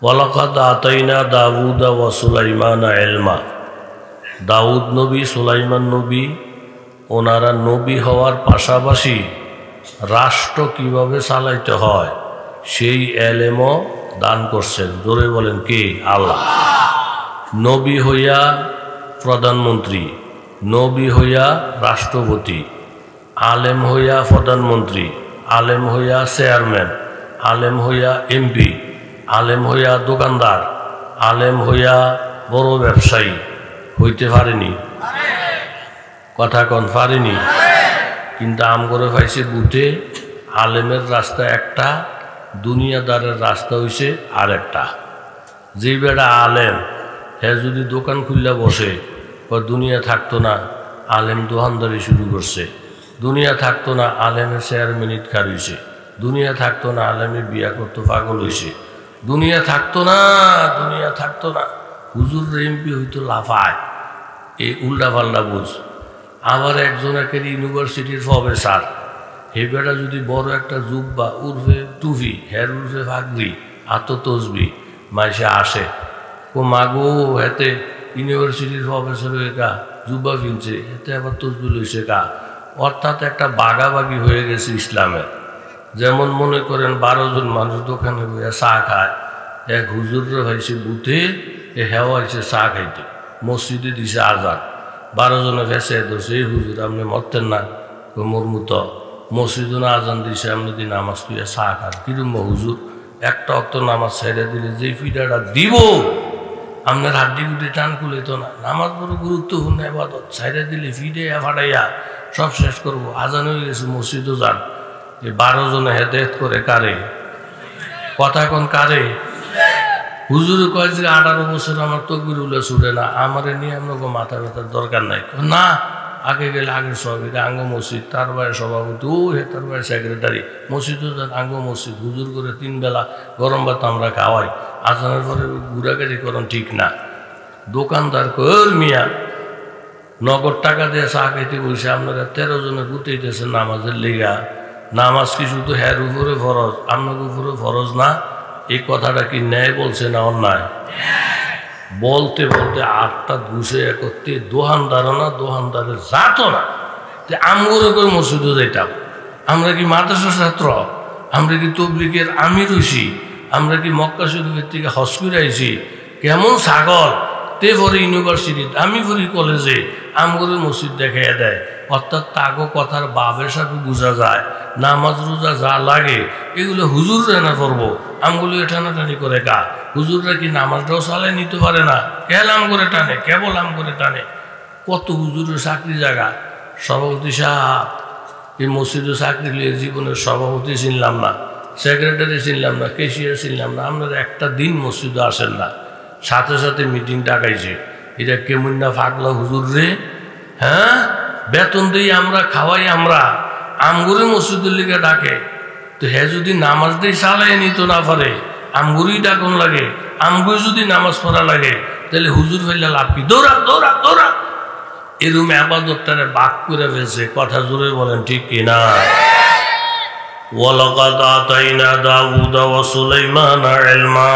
ওয়ালাকাদ আতাইনা দাউদা ওয়া সুলাইমানা ইলমা। দাউদ নবী, সুলাইমান নবী, ওনারা নবী হওয়ার পাশাপাশি রাষ্ট্র কিভাবে চালাইতে হয় সেই এলেমও দান করছেন। জোরে বলেন কে? আল্লাহ। নবী হইয়া প্রধানমন্ত্রী, নবী হইয়া রাষ্ট্রপতি, আলেম হইয়া প্রধানমন্ত্রী, আলেম হইয়া চেয়ারম্যান, আলেম হইয়া এমপি, আলেম হইয়া দোকানদার, আলেম হইয়া বড় ব্যবসায়ী হইতে পারেনি। কথা কন পারেনি। কিন্তু আম করে পাইছে বুথে আলেমের রাস্তা একটা, দুনিয়াদারের রাস্তা হইছে আর একটা। যে বেড়া আলেম হ্যাঁ যদি দোকান খুললে বসে বা দুনিয়া থাকতো না, আলেম দোকানদারি শুরু করছে। দুনিয়া থাকতো না, আলেমের চেয়ারম্যানিট খার হইছে। দুনিয়া থাকতো না, আলেমে বিয়া করতে পাগল হইছে। দুনিয়া থাকতো না, দুনিয়া থাকতো না, হুজুর এমপি হইতো লাফায়। এই উল্টা পাল্টা বুঝ। আবার একজন একের ইউনিভার্সিটির প্রফেসর, হে বেটা যদি বড় একটা জুব্বা উর্ফে টুফি, হের উর্ফে ফাগরি, আত তসবি মাইসে আসে, ও মাগো হেতে ইউনিভার্সিটির প্রফেসর হয়ে কা জুব্বা ফিনছে, হেতে আবার তসবি লইছে কা। অর্থাৎ একটা বাগাবাগি হয়ে গেছে ইসলামের। যেমন মনে করেন 12 জন মানুষ দোকানে বইয়া চা খায়, এক হুজুররে হয়েছে বুথে, এ হেওয়া হয়েছে চা খাইতে, মসজিদে দিছে আজান, 12 জনে ভেসে ধরছে, এই হুজুর আপনি মরতেন না? মোর মতো মসজিদে না আজান দিছে, আপনি দি নামাজ তুইয়া চা খান কিরম হুজুর? একটা অক্ত নামাজ ছেড়ে দিলে যে ফিডাটা দিব আপনার হাড্ডি গুটি টান খুলে তো না। নামাজ বড় গুরুত্বপূর্ণ ইবাদত, ছেড়ে দিলে ফিডাইয়া ফাটাইয়া সব শেষ করবো। আজান হয়ে গেছে, মসজিদও যান। এই 12 জনে হেদায়েত করে কারে? কথা কোন কারে? হুজুরে কয় যে 18 বছর আমার তকবির উল্লে ছুটে না, আমারে নিয়ে আপনাকে মাথা ব্যথার দরকার নাই। না, আগে গেলে আগের সব এটা আঙ্গ মসজিদ, তার বাইরে সভাপতি, ও হে তার বাইরে সেক্রেটারি, মসজিদও যান আঙ্গ মসজিদ। হুজুর করে 3 বেলা গরম ভাত আমরা খাওয়াই, আজানের পরে ঘুরাঘুরি করেন ঠিক না। দোকানদার কর মিয়া নগদ টাকা দিয়ে চা খাইতে বসে আপনারা 13 জনে গুতাইতেছে নামাজের লেগা। নামাজ কি শুধু হ্যার উপরে ফরজ, আপনার উপরে ফরজ না? এই কথাটা কি ন্যায় বলছে না অন্যায়? বলতে বলতে 8টা ঘুষে একত্রে দোহানদারও না, দোহানদারের জাতো না। আমগরে করে মসজিদে যাইতাম। আমরা কি মাদ্রাসা ছাত্র? আমরা কি তবলিগের আমির হইছি? আমরা কি মক্কা শরীফের থেকে হজ করে আইছি? কেমন ছাগল তে পরে ইউনিভার্সিটি, আমি পড়ি কলেজে, আমগরে মসজিদ দেখাইয়া দেয়। অর্থাৎ তাগো কথার বাবের সাথে বোঝা যায় নামাজ রোজা যা লাগে এগুলো হুজুররা না করবো, আমগুলো টানাটানি করে কা। হুজুররা কি নামাজটাও চালাই নিতে পারে না? কেলাম করে টানে, কেবল আম করে টানে। কত হুজুরের চাকরি জায়গা, সভাপতি সাহেব এই মসজিদে চাকরি নিয়ে জীবনের সভাপতি চিনলাম না, সেক্রেটারি চিনলাম না, কেশিয়ার চিনলাম না। আপনারা একটা দিন মসজিদে আসেন না, সাথে সাথে মিটিং ডাকাইছে। এটা কেমন না ফাগলা হুজুর রে? হ্যাঁ, বেতন দিই আমরা, খাওয়াই আমরা, আমগুরি মসজিদের লিগে ডাকে। তো হ্যাঁ যদি নামাজ দিয়ে চালাই নিত না পারে, আমগুরি ডাকন লাগে। আমগুরি যদি নামাজ পড়া লাগে তাহলে হুজুর ফেললে লাভ কি? দৌড়া দৌড়া দৌড়া। এরুমে আবাদতটারে বাক করে ফেলছে। কথা জোরে বলেন ঠিক কিনা? ওয়ালাকাদ আতাইনা দাউদা ওয়া সুলাইমানা ইলমা।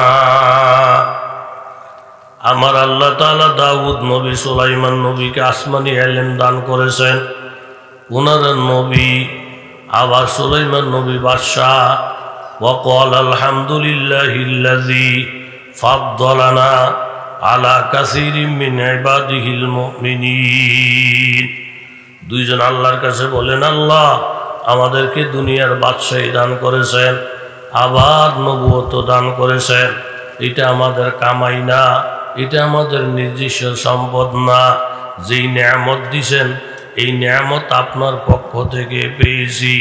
আমার আল্লাহ তাআলা দাউদ নবী, সুলাইমান নবীকে আসমানি ইলম দান করেছেন। ওনার নবী আবার সুলাইমান নবী বাদশাহ। ওয়া ক্বালা আলহামদুলিল্লাহিল্লাযী ফাদ্দালানা আলা কাসীরিম মিন ইবাদিহিল মুমিনিন। দুইজন আল্লাহর কাছে বলেন, আল্লাহ আমাদেরকে দুনিয়ার বাদশাহী দান করেছেন, আবার নবুয়ত দান করেছেন। এটা আমাদের কামাই না, এটা আমাদের নিজস্ব সম্পদ না। যেই নেয়ামত দিছেন এই নেয়ামত আপনার পক্ষ থেকে পেয়েছি।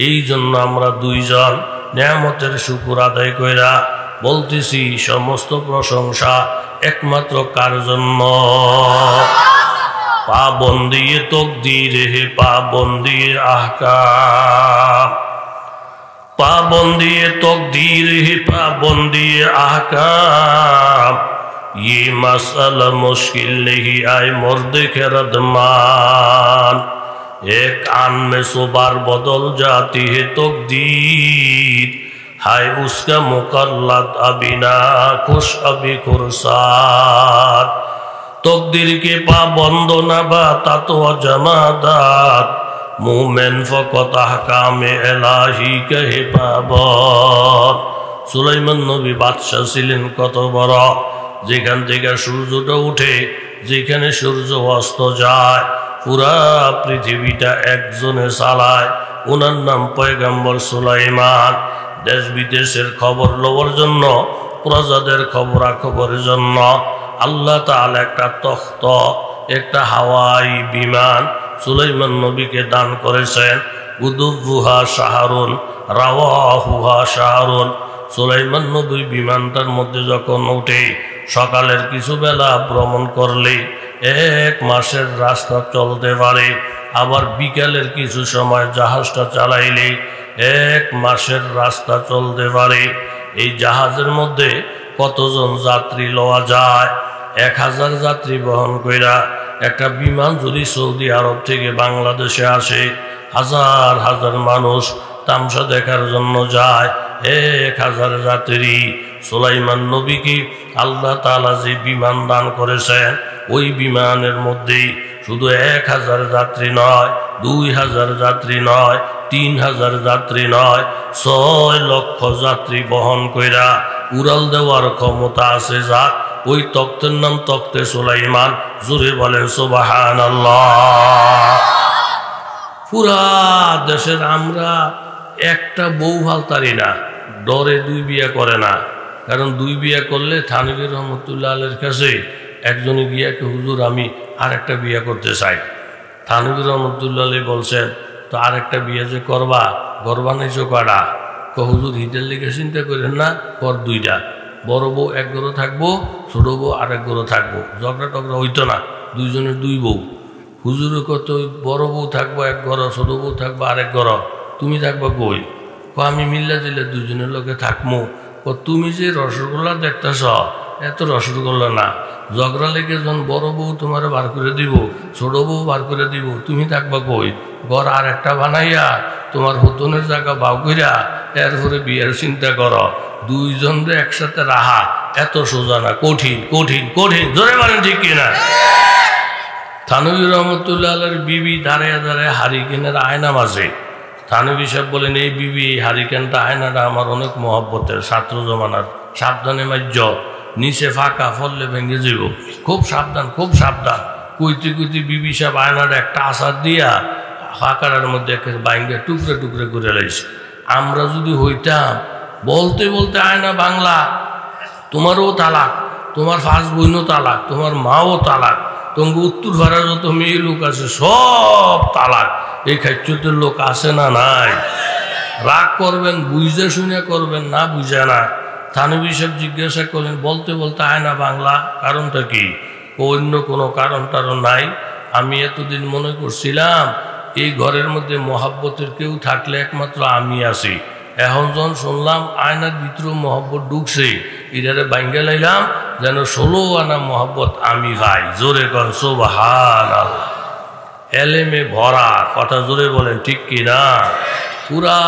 এই জন্য আমরা দুইজন নেয়ামতের শুকর আদায় কইরা বলতেছি সমস্ত প্রশংসা একমাত্র কার জন্য? পাবন্দিয়ে তকদীর হে পাবন্দিয়ে আহকাম, पाबंदी तकदीर है पाबंदी आहकाम। ये मसला मुश्किल नहीं आए मर्द खैरदमान। एक आन में सुबार बदल जाती है तकदीर, हाय उसका मुकल्लद अबिना खुश अभी खुरसाद तकदीर के पाबंद ना बा तातो जमादात मोमेन फकत আহকামে এলাহি কহে পাবত সুলাইমান নবী বাদশা ছিলেন কত বড় যেখান থেকে সূর্যটা উঠে যেখানে সূর্য অস্ত যায় পুরা পৃথিবীটা একজনে চালায় ওনার নাম পয়গম্বর সুলাইমান দেশ বিদেশের খবর লওয়ার জন্য প্রজাদের খবরাখবরের জন্য আল্লাহ তাআলা একটা তখ্ত একটা হাওয়াই বিমান সুলাইমান নবীকে দান করেছেন গুদুবুহা শাহরুন রাওয়াহুহা শাহরুন সুলাইমান নবী বিমানটার মধ্যে যখন উঠে সকালের কিছু বেলা ভ্রমণ করলে 1 মাসের রাস্তা চলতে পারে আবার বিকালের কিছু সময় জাহাজটা চালাইলে 1 মাসের রাস্তা চলতে পারে এই জাহাজের মধ্যে কতজন যাত্রী লওয়া যায় 1000 যাত্রী বহন কইরা একটা বিমান যদি সৌদি আরব থেকে বাংলাদেশে আসে হাজার হাজার মানুষ তামসা দেখার জন্য যায় 1000 যাত্রী সুলাইমান নবীকে আল্লাহ তাআলা যে বিমান দান করেছেন ওই বিমানের মধ্যে শুধু 1000 যাত্রী নয় 2000 যাত্রী নয় 3000 যাত্রী নয় 6 লক্ষ যাত্রী বহন কইরা উড়াল দেওয়ার ক্ষমতা আছে যার ওই তক্তের নাম তক্তে সুলাইমান জোরে বলেন সুবহানাল্লাহ পুরা দেশের আমরা একটা বউ ফালতারি না ডরে 2 বিয়ে করে না কারণ 2 বিয়ে করলে থানভী রহমতুল্লাহ আলাইহির কাছে একজনে গিয়ে হুজুর আমি আরেকটা বিয়ে করতে চাই থানভী রহমতুল্লাহ আলাইহি বলছেন তো আরেকটা বিয়ে যে করবা ঘর বানাইছো কয়টা হুজুর হিটের লিগে চিন্তা করেন না কর 2টা বড় বউ এক ঘরে থাকবো ছোট বউ আরেক ঘরে থাকবো ঝগড়া টগড়া হইতো না দুইজনের 2 বউ হুজুরে কত বড় বউ থাকবো এক ঘর ছোট বউ থাকবো আরেক ঘর তুমি থাকবা কই আমি মিল্লা দিলে দুজনের লোকে থাকবো তুমি যে রসগোল্লা দেখতেছ এত রসগোল্লা না ঝগড়া লেগে যখন বড় বউ তোমার বার করে দিব ছোট বউ বার করে দিব তুমি থাকবা কই ঘর আর একটা বানাইয়া তোমার হতনের জায়গা বাউ কইরা এরপরে বিয়ের চিন্তা করো দুইজনরে একসাথে রাহা এত সোজা না কঠিন কঠিন কঠিন জোরে বলেন ঠিক কিনা থানভী রহমতুল্লাহ আলাইহির বিবি দাঁড়ায় দাঁড়ায় হারিকেনের আয়না মাঝে থানভী সাহেব বলেন এই বিবি হারিকেনটা আয়নাটা আমার অনেক মহব্বতের ছাত্র জমানার সাবধানে মাজ্য নিচে ফাঁকা ফললে ভেঙে যাব খুব সাবধান কইতে কইতে বিবি সাহেব আয়নাটা একটা আসার দিয়া ফাঁকার মধ্যে বাইঙ্গে টুকরে টুকরে করে লাইছে আমরা যদি হইতাম বলতে বলতে আয়না বাংলা তোমারও তালাক তোমার 5 বোনও তালাক তোমার মাও তালাক তোমার উত্তর ভাড়া যত মেয়ে লোক আছে সব তালাক এই খাচ্যতের লোক আছে না নাই রাগ করবেন বুঝে শুনে করবেন না বুঝে না থানভী সাহেব জিজ্ঞাসা করলেন বলতে বলতে আয়না বাংলা কারণটা কি অন্য কোনো কারণ টারণ নাই আমি এতদিন মনে করছিলাম এই ঘরের মধ্যে মহাব্বতের কেউ থাকলে একমাত্র আমি আছি এখন যখন শুনলাম আয়নার ভিতরে মহব্বত ঢুকছে এটারে বাইঙ্গা লাইলাম যেন 16 আনা মহব্বত আমি ভাই জোরে কন সুবহানাল্লাহ এলেমে ভরা কথা জোরে বলেন ঠিক কি না পুরা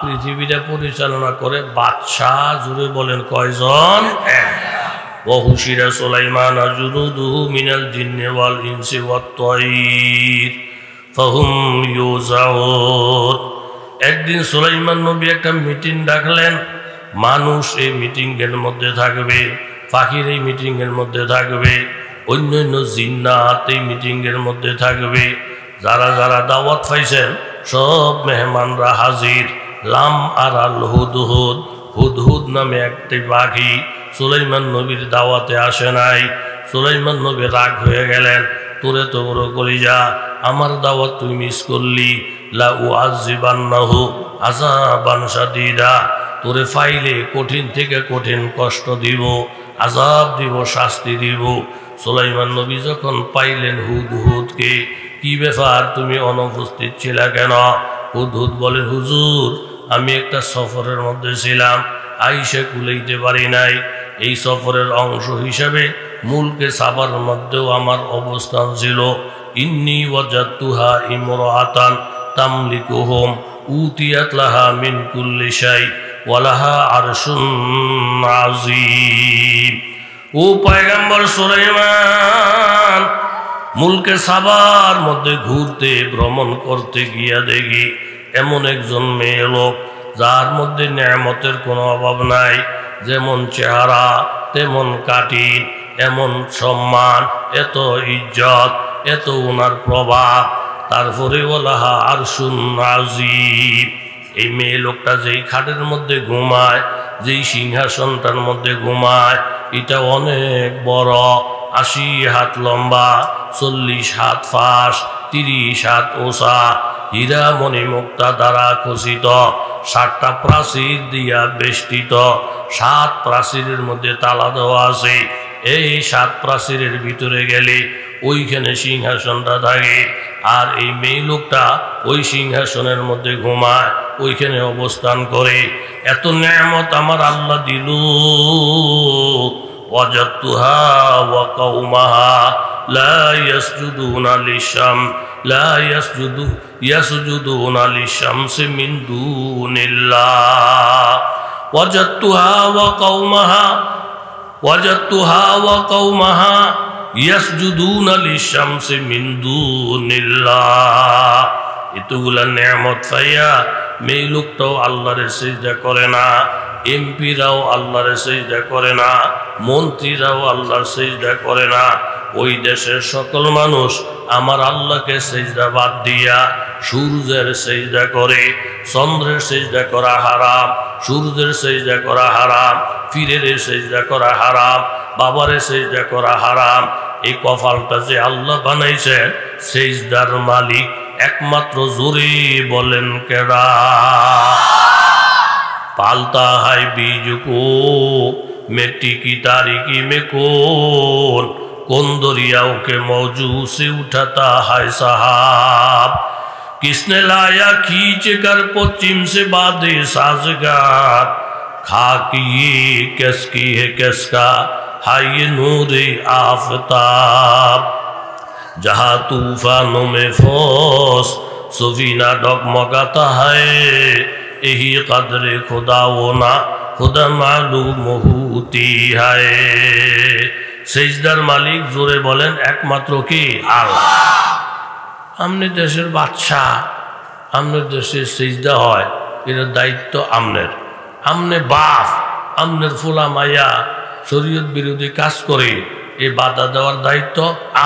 পৃথিবীটা পরিচালনা করে বাদশা জোরে বলেন কয়জন ওয়াহুশিরা সুলাইমান জুনুদুহু মিনাল জিন্নি ওয়াল ইনসি ওয়াত তায়র ফাহুম ইউজাউন একদিন সুলাইমান নবী একটা মিটিং ডাকলেন মানুষ এই মিটিংয়ের মধ্যে থাকবে পাখির এই মিটিংয়ের মধ্যে থাকবে অন্যান্য জিন্নাত এই মিটিংয়ের মধ্যে থাকবে যারা যারা দাওয়াত পাইছেন সব মেহমানরা হাজির লাম আর আল হুদহুদ হুদহুদ নামে একটি পাখি সুলাইমান নবীর দাওয়াতে আসে নাই সুলাইমান নবী রাগ হয়ে গেলেন তোরে তো বড় কলিজা আমার দাওয়াত তুই মিস করলি লা উআযিবান্নাহু আযাবান শাদীদা তোরে ফাইলে কঠিন থেকে কঠিন কষ্ট দিব আযাব দিব শাস্তি দিব সুলাইমান নবী যখন পাইলেন হুদহুদকে কি ব্যাপার তুমি অনুপস্থিত ছিলা কেন হুদহুদ বলেন হুজুর আমি একটা সফরের মধ্যে ছিলাম আইসা কুলাইতে পারি নাই এই সফরের অংশ হিসাবে মুলকে সাবার মধ্যেও আমার অবস্থান ছিল ইন্নী ওয়াজাদতুহা ইমরাআতান তামলিকুহুম উতিয়াত লাহা মিন কুল্লি শাই ওয়ালাহা আরশুন আযীম। ও পয়গম্বর সুলাইমান, মুলকে সাবার মধ্যে ঘুরতে ভ্রমণ করতে গিয়া দেখি এমন একজন মেয়ে লোক যার মধ্যে নেয়ামতের কোনো অভাব নাই, যেমন চেহারা তেমন কাটিন, এমন সম্মান, এত ইজ্জত, এত ওনার প্রভাব, তারপরে ওয়ালাহা আরশুন আযীম। এই মেয়ে লোকটা যেই খাটের মধ্যে ঘুমায়, যেই সিংহাসনটার মধ্যে ঘুমায়, এটা অনেক বড়, ৮০ হাত লম্বা, ৪০ হাত ফাঁস, ৩০ হাত ওসা, হীরা মণি মুক্তা দ্বারা খচিত, ৭টা প্রাচীর দিয়া বেষ্টিত, ৭ প্রাচীরের মধ্যে তালা দেওয়া আছে। এই ৭ প্রাচীরের ভিতরে গেলে ওইখানে সিংহাসনটা থাকে, আর এই মেয়ে লোকটা ওই সিংহাসনের মধ্যে ঘুমায়, ওইখানে অবস্থান করে। এত নেয়ামত আমার আল্লাহ দিল। ওয়াজাদতুহা ওয়া কওমাহা লা ইয়াসজুদুনা লিশ-শামস লা ইয়াসজুদুনা লিশ-শামসি মিন দুনিল্লাহ। ওয়াজাদতুহা ওয়া কওমাহা ইয়াসজুদুনা লিশ-শামসি মিন দুনিল্লাহ। এতগুলা নেয়ামত পাইয়া মেয়ে লোকটাও আল্লাহরে সিজদা করে না, এমপিরাও আল্লাহরে সিজদা করে না, মন্ত্রীরাও আল্লাহর সিজদা করে না। ওই দেশের সকল মানুষ আমার আল্লাহকে সিজদা বাদ দিয়া সূর্যের সিজদা করে। চন্দ্রের সিজদা করা হারাম, সূর্যের সিজদা করা হারাম, পীরের সিজদা করা হারাম, বাবারে সিজদা করা হারাম। এই কপালটা যে আল্লাহ বানাইছে, সিজদার মালিক একমাত্র, জোরে বলেন কেডা? पालता है बीज को मिट्टी की तारीकी में कौन दरियाओं के मौजू से उठाता है साहब। किसने लाया खींच कर पश्चिम से बादे साजगार। खाकी ये किसकी है किसका है ये नूरे आफताब। जहाँ तूफानों में फौज सफीना डगमगाता है, यही कदर खुदा वो ना खुदा मालूम होती है। सेजदार मालिक जोरे बोलें एकमात्र की आल्लाह। हमने देशेर बादशाह, हमने देशेर सेजदा হয়, এর দায়িত্ব আমনের। আমনে বাপ, আমনের ফুলা মায়া শরীয়ত বিরোধী কাজ করে, এই বাধা দেওয়ার দায়িত্ব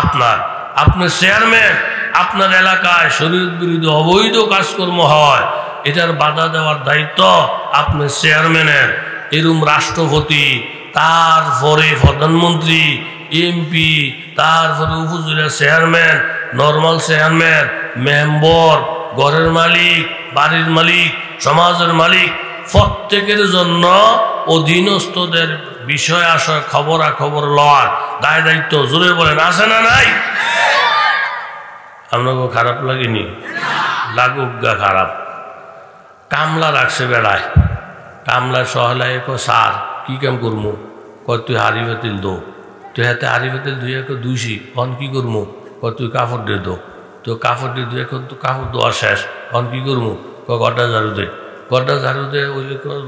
আপনার। আপনি চেয়ারম্যান, আপনার এলাকায় শরীয়ত বিরোধী অবৈধ কাজকর্ম হয়, এটার বাধা দেওয়ার দায়িত্ব আপনার চেয়ারম্যানের। এরম রাষ্ট্রপতি, তারপরে প্রধানমন্ত্রী, এমপি, তারপরে উপজেলা চেয়ারম্যান, নর্মাল চেয়ারম্যান, মেম্বার, ঘরের মালিক, বাড়ির মালিক, সমাজের মালিক, প্রত্যেকের জন্য অধীনস্থদের বিষয় আশয় খবরাখবর লওয়ার দায় দায়িত্ব, জোরে বলেন, আছে না নাই? আপনাকে খারাপ লাগেনি? লাগুক গা খারাপ। কামলা রাখছে বেড়ায়, কামলা সহলায় কো সার কি কাম করমু? কয় তুই হাড়ি বাতিল দো। তুই হাতে হাড়ি বাতিল ধুয়ে দুইছি, কন কি করমু? কয় তুই কাপড় দিয়ে দো। তো কাপড় দিয়ে ধুয়ে তো কাপড় দেওয়া শেষ, কন কি করমু? কয় গড্ডা ঝাড়ু দে। গড্ডা ঝাড়ু দে, ওই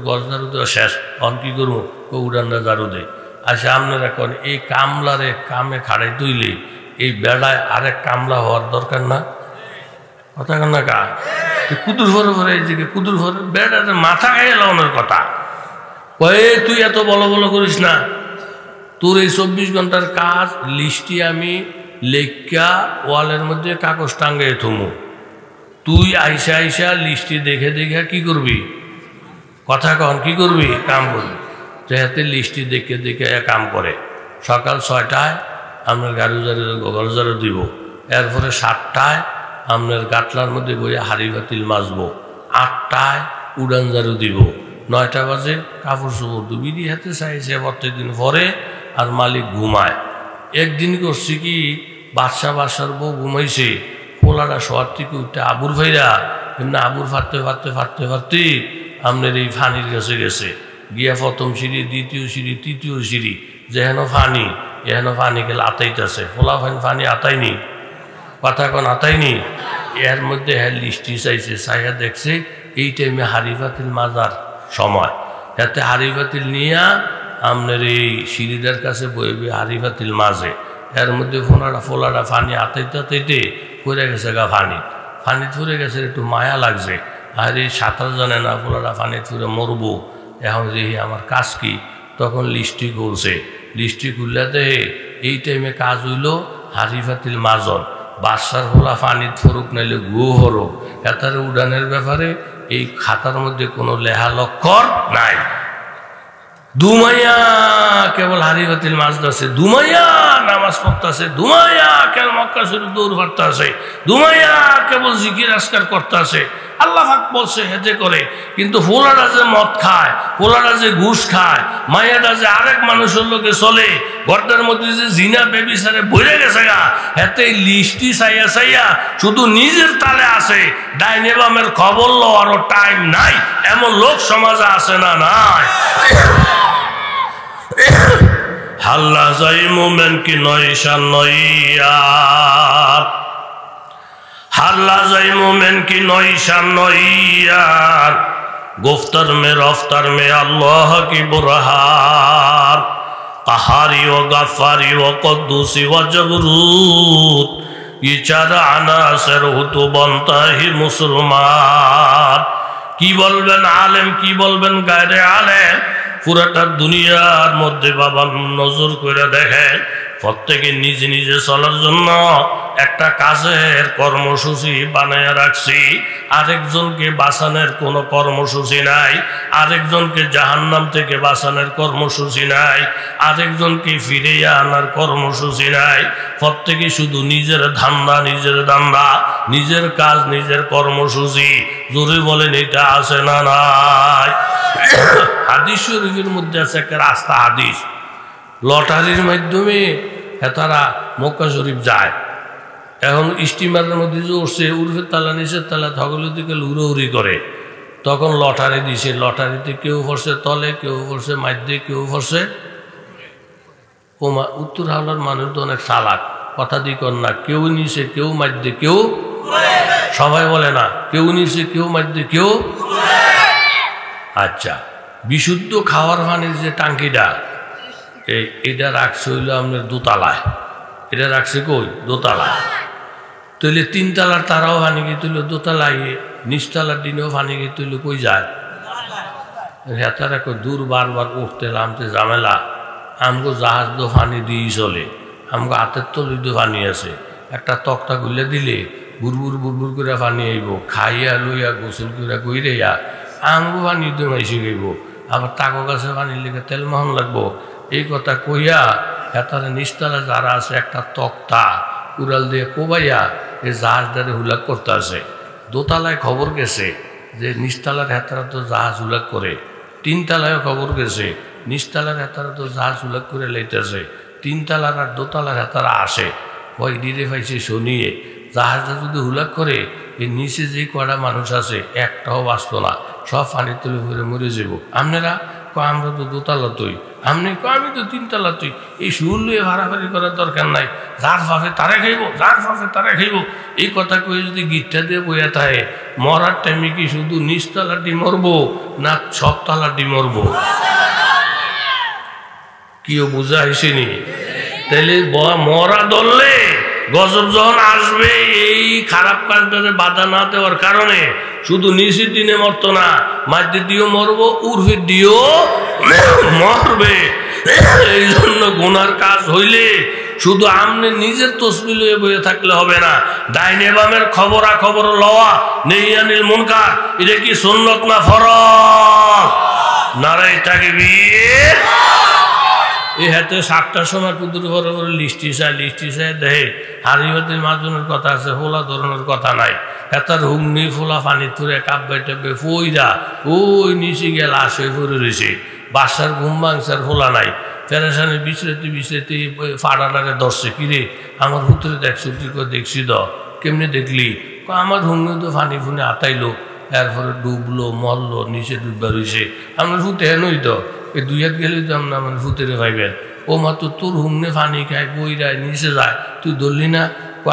গজ ঝাড়ু দেওয়া শেষ, কন কি করমু? কয় উড়ানটা ঝাড়ু দে। আচ্ছা আপনারা এখন এই কামলারে কামে খাড়াই তুইলে এই বেড়ায় আরেক কামলা হওয়ার দরকার না? কথা কন না কা? কুদুর ভরে ভরে এই দিকে কুদুর ভরে বেড়াতে মাথা খাইয়ে লাগানোর কথা। কয়ে তুই এত বলো বলো করিস না, তোর এই ২৪ ঘন্টার কাজ লিস্টি আমি লেখা ওয়ালের মধ্যে কাগজ টাঙ্গাই থমু। তুই আইসা আইসা লিস্টি দেখে দেখে কি করবি? কথা কন, কি করবি? কাম করবি। তো হাতে লিস্টি দেখে দেখে কাম করে। সকাল ৬টায় আপনার গাড়ি ঝাড়ু দিব, এরপরে ৭টায় আপনার গাটলার মধ্যে বইয়া হাড়ি বাতিল মাজবো, ৮টায় উড়ান ঝাড়ু দিব, ৯টা বাজে কাপড় চোপড় ডুবিয়ে হাতে চাইছে। প্রত্যেকদিন পরে আর মালিক ঘুমায়। একদিন করছি কি, বাদশার বউ ঘুমাইছে, পোলাটা শহর থেকে উঠতে আবুর ভাইরা এমনি আবুর ফাটতে ফাটতে ফাটতে ফাটতে আপনার এই ফানির কাছে গেছে। গিয়া প্রথম সিঁড়ি, দ্বিতীয় সিঁড়ি, তৃতীয় সিঁড়ি, যেহেন ফানি এহেন ফানি গেলে আতাইতেছে। পোলা ফানি আতাইনি, কথা কন আতাইনি। এর মধ্যে হ্যাঁ লিস্টি চাইছে, চাইয়া দেখছে এই টাইমে হাড়ি বাতিল মাজার সময়। এতে হাড়ি বাতিল নিয়া আপনার এই সিঁড়িটার কাছে বইবে হাড়ি বাতিল মাঝে, এর মধ্যে ফোলাটা পানি আতাইতে আতাইতে পড়ে গেছে গা পানি থুরে গেছে, একটু মায়া লাগছে। আর এই সাঁতার জানে না, ফোলাটা পানি থুরে মরবো, এখন দেখি আমার কাজ কি। তখন লিস্টি খুলছে, লিস্টি খুললে দেহে এই টাইমে কাজ হইল হাড়ি বাতিল মাজন। বাচ্চার ফোলা পানি ফরুক নাইলে গু হরুক, এটার উড়ানের ব্যাপারে এই খাতার মধ্যে কোনো লেহা লক্ষর নাই। দুমাইয়া কেবল হাড়ি বাতিল মাছ আছে, দুমাইয়া নামাজ পড়তেছে, দুমাইয়া কেবল মক্কা শরীফ দৌড় মারতেছে, দুমাইয়া কেবল জিকির আসকার করতেছে। আল্লাহ পাক বলছে হেতে করে, কিন্তু ফোলাটা যে মদ খায়, ফোলাটা যে ঘুষ খায়, মাইয়াটা যে আরেক মানুষের লোকে চলে, ঘরটার মধ্যে যে জিনা বেবিচারে বইরে গেছে গা, হেতে লিস্টি চাইয়া চাইয়া শুধু নিজের তালে আছে, ডাইনে বামের খবর লওয়ারও টাইম নাই। এমন লোক সমাজে আছে না নাই? হাল্লা যাই মোমেন কি নয়শান নইয়ার, হাল্লা যাই মোমেন কি নয়শান নইয়ার, গুফতার মে রফতার মে আল্লাহ কি বুরহান, কাহারি ও গাফারি ও কদ্দুসি ও জবরুত, ये चार আনাসের হুতু বনতা হি মুসলমান। কি বলবেন আলেম, কি বলবেন গায়রে আলেম, পুরাটা দুনিয়ার মধ্যে বাবা নজর করে দেখেন, প্রত্যেকে নিজে নিজে চলার জন্য একটা কাজের কর্মসূচি বানায় রাখছি। আরেকজনকে বাঁচানোর কোনো কর্মসূচি নাই, আরেকজনকে জাহান্নাম থেকে বাঁচানোর কর্মসূচি নাই, আরেকজনকে ফিরিয়ে আনার কর্মসূচি নাই। প্রত্যেকে শুধু নিজের ধান্দা, নিজের দান্দা, নিজের কাজ, নিজের কর্মসূচি। জোরে বলেন এটা আছে না নাই? হাদিস শরীফের মধ্যে আছে একটা রাস্তা হাদিস, লটারির মাধ্যমে তারা মক্কা শরীফ যায়। এখন স্টিমারের মধ্যে যে উঠছে, উর্ফের তালা নিচের তালা থগল দিকে উড়োউড়ি করে, তখন লটারি দিছে। লটারিতে কেউ পড়ছে তলে, কেউ পড়ছে মাধ্যে, কেউ পড়ছে উত্তর হাওলার মানুষ তো অনেক চালাক, কথা দিকর না, কেউ নিচে কেউ মাধ্যে কেউ, সবাই বলে না কেউ নিচে কেউ মাধ্যে কেউ। আচ্ছা, বিশুদ্ধ খাওয়ার পানির যে টাঙ্কিটা, এটা রাখছে হইল আপনার দোতলায়, এটা রাখছে কই? দোতলায়। তাহলে তিনতলার তারাও পানি গিয়ে তুললো দোতলায়, নিচতলার দিনেও পানি গিয়ে তুললো কই যায়? হেতারা কই দূর বারবার উঠতে নামতে ঝামেলা, আমগো জাহাজ তো পানি দিয়েই চলে, আমগো হাতের তলি তো পানি আছে, একটা তক্তা খুলে দিলে বুরবুর বুরবুর করে পানি আইব, খাইয়া লইয়া গোসল করে কইরেয়া আমগো পানি তো মাইসে গইব, আবার তাকো কাছে পানির লেগে তেল মোহন লাগবো। এই কথা কইয়া হেতারা নিচতলা যারা আছে একটা তক্তা উড়াল দিয়ে কোবাইয়া এই জাহাজটারে হুলাক করতে আছে। দোতলায় খবর গেছে যে নিচতলার হেতারা তো জাহাজ হুলাক করে, তিনতলায়ও খবর গেছে নিচতলার হেতারা তো জাহাজ হুলাক করে লাইতেছে, তিনতলার আর দোতলার হেতারা আসে। কয় ডিরে পাইছে শুনিয়ে জাহাজটা যদি হুলাক করে, এই নিচে যে কয়টা মানুষ আছে একটাও বাঁচত না, সব পানি তুলে ভরে মরে যাব। আপনারা আমরা তো দোতলা তুই, আপনি আমি তো তিনতলা তুই, এই সুর লুয়ে ভাড়াভাড়ি করার দরকার নাই, যার ফাঁফে তারে খাইব, যার ফাঁফে তারে খাইব। এই কথা কয়ে যদি গিটটা দিয়ে বইয়া থাকে, মরার টাইমে কি শুধু নিচতলাটি মরবো না সবতলাটি মরবো? কেউ বুঝা হয়েছেনি? তাহলে মরা ধরলে গজব যখন আসবে, এই খারাপ কাজটাতে বাধা না দেওয়ার কারণে শুধু নিচের দিনে মরতো না, মাঝের দিয়েও মরবো, উর্ফের দিয়েও মরবে। এই জন্য গুনার কাজ হইলে শুধু আমনে নিজের তসবি লয়ে বয়ে থাকলে হবে না, ডাইনে বামের খবরা খবর লওয়া, নেহিয়ানিল মুনকার, এটা কি সুন্নত না ফরজ? নারায়ে তাকবীর। এই হাতে 7টার সময় কুদুর করে লিস্টি চায় দেহে হারিবাতির মাজনের কথা আছে, ফোলা ধরনের কথা নাই। এটার হুগনি ফোলা পানি তুলে কাপ বাইটাবে ফইরা ওই নিচে গেল আসে পড়ে রয়েছে, বাসার ঘুম ভাঙসার ফোলা নাই, পেরেশানি বিছড়াতে ফাড়াটারে ধরছে। কিরে আমার হুতরে দেখছো? তুই দেখছি তো। কেমনি দেখলি? আমার হুগনি তো পানি ফুনে আতাইলো, এরপরে ডুবলো, মরলো, নিচে ডুববা রয়েছে। আপনার হুতে হেনই তো, এই 2 হাত গেলেই তো আপনার মানে ফুতেরে পাইবেন। ও মাত্র তোর হুমনে পানি খায়, বই যায়, নিচে যায়, তুই ধরলি না?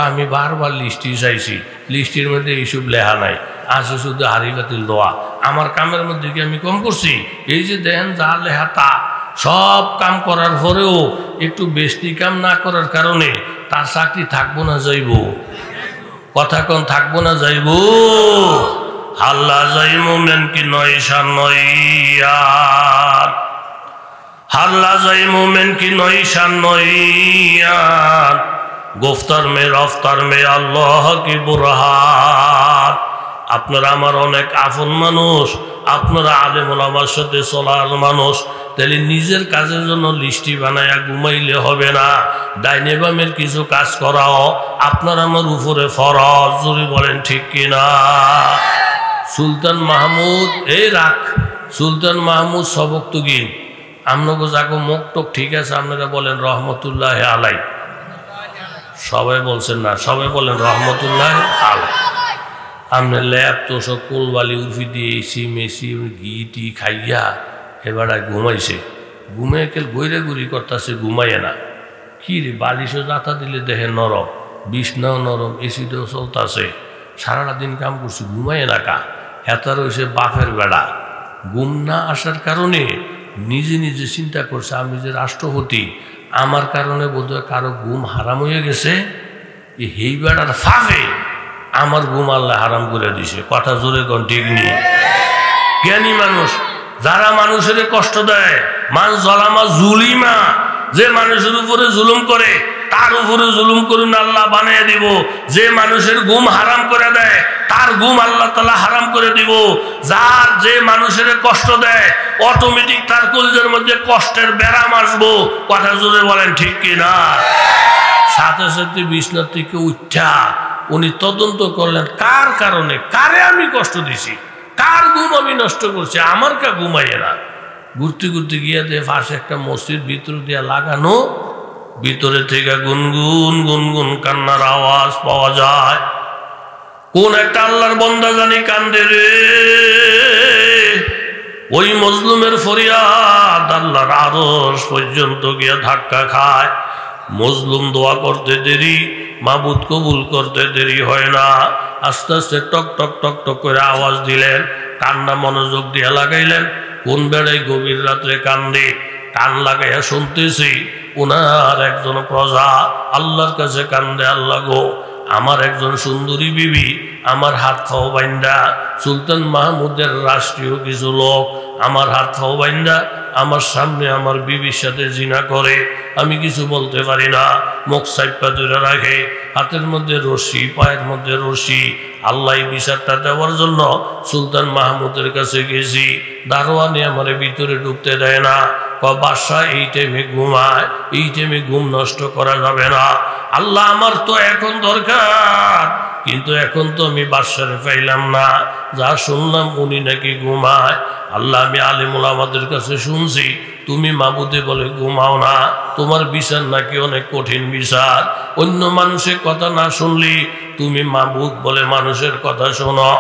আমি বারবার লিস্টি চাইছি, লিস্টির মধ্যে এইসব লেখা নাই, আছে শুধু হাড়ি বাতিল দোয়া। আমার কামের মধ্যে কি আমি কম করছি? এই যে দেখেন যা লেহা তা সব কাম করার পরেও একটু বেশি কাম না করার কারণে তার চাকরি থাকবো না যাইব? কথা কোন থাকবো না যাইব? আল্লাহ যাই মোমেন কি নয়শা নয়ার, আল্লাহ যাই মোমেন কি নয়শা নয়ার, গুফতার মে রফতার মে আল্লাহ কি বুরহান। আপনারা আমার অনেক আপন মানুষ, আপনারা আলেম ওলামার সাথে চলার মানুষ, তাহলে নিজের কাজের জন্য লিস্টি বানায়া ঘুমাইলে হবে না, ডাইনে বামের কিছু কাজ করাও আপনার আমার উপরে ফরজ। জোরে বলেন ঠিক কিনা? সুলতান মাহমুদ এই রাখ, সুলতান মাহমুদ সবক তুগিন আপনাকে যাকে মুখ টক ঠিক আছে, আপনারা বলেন রহমতুল্লাহ আলাই। সবাই বলছেন না, সবাই বলেন রহমতুল্লাহ আলাই। আপনার ল্যাব তো সব কোলবালি উর্ফি দিয়ে এসি মেসি ঘি টি খাইয়া এবার ঘুমাইছে, ঘুমে কেল গৈরে গুড়ি করতেছে, ঘুমাইয়ে না। কি রে বালিশও যাতা দিলে দেখে নরম, বিছনাও নরম, এসিটাও চলতেছে, সারাটা দিন কাম করছি, ঘুমাইয়ে না কা। হেতার হয়েছে বাপের বেড়া। ঘুম না আসার কারণে নিজে নিজে চিন্তা করছে আমি যে রাষ্ট্রপতি, আমার কারণে বোধহয় কারো ঘুম হারাম হয়ে গেছে, এই বেড়ার ফাঁফে আমার ঘুম আল্লাহ হারাম করে দিছে। কথা জোরে কোন ঠিক নেই? জ্ঞানী মানুষ যারা মানুষের কষ্ট দেয়, মান জলামা জুলিমা, যে মানুষের উপরে জুলুম করে তার উপরে জুলুম করুন আল্লাহ বানিয়ে দিব। যে মানুষের ঘুম হারাম করে দেয় তার ঘুম আল্লাহ তাআলা হারাম করে দিব। যার যে মানুষের কষ্ট দেয় অটোমেটিক তার কলিজার মধ্যে কষ্টের ব্যারাম আসবো। কথা জোরে বলেন ঠিক কিনা? সাথে সাথে বিছনার থেকে উঠা উনি তদন্ত করলেন কার কারণে, কারে আমি কষ্ট দিছি, কার ঘুম আমি নষ্ট করছি, আমার কা ঘুমাইয়ে না। ঘুরতে ঘুরতে গিয়ে দিয়ে পাশে একটা মসজিদ ভিতর দিয়া লাগানো, ভিতরে থেকে গুনগুন গুনগুন কান্নার আওয়াজ পাওয়া যায়। কোন একটা আল্লাহর বান্দা জানি কান্দে রে, ওই মজলুমের ফরিয়াদ আল্লাহর আরশ পর্যন্ত গিয়ে ধাক্কা খায়। মজলুম দোয়া করতে দেরি, মাবুদ কবুল করতে দেরি হয় না। আস্তে আস্তে টক টক টক টক করে আওয়াজ দিলেন, কান্না মনোযোগ দিয়ে লাগাইলেন। কোন বেড়াই গভীর রাত্রে কান্দে, কান লাগাইয়া শুনতেছি ওনার একজন প্রজা আল্লাহর কাছে কান্দে, আল্লাহ গো আমার একজন সুন্দরী বিবি আমার হাত খাও বাইন্দা, সুলতান মাহমুদের রাষ্ট্রীয় কিছু লোক আমার হাত খাও বাইন্দা আমার সামনে আমার বিবির সাথে জিনা করে, আমি কিছু বলতে পারি না, মুখ সাইপা ধরে রাখে, হাতের মধ্যে রশি পায়ের মধ্যে রশি। আল্লাহ বিচারটা দেওয়ার জন্য সুলতান মাহমুদের কাছে গেছি, দারোয়ানে আমার ভিতরে ঢুকতে দেয় না। বাদশা এই টাইমে ঘুমায়, এই টাইমে ঘুম নষ্ট করা যাবে না। আল্লাহ আমার তো এখন দরকার, কিন্তু এখন তো আমি বাদশারে পাইলাম না, যা শুনলাম উনি নাকি ঘুমায়। আল্লাহ আমি আলেম ওলামাদের কাছে শুনছি তুমি মাবুদে বলে ঘুমাও না, তোমার বিচার নাকি অনেক কঠিন বিচার, অন্য মানুষের কথা না শুনলি তুমি মাবুদ বলে মানুষের কথা শোনো।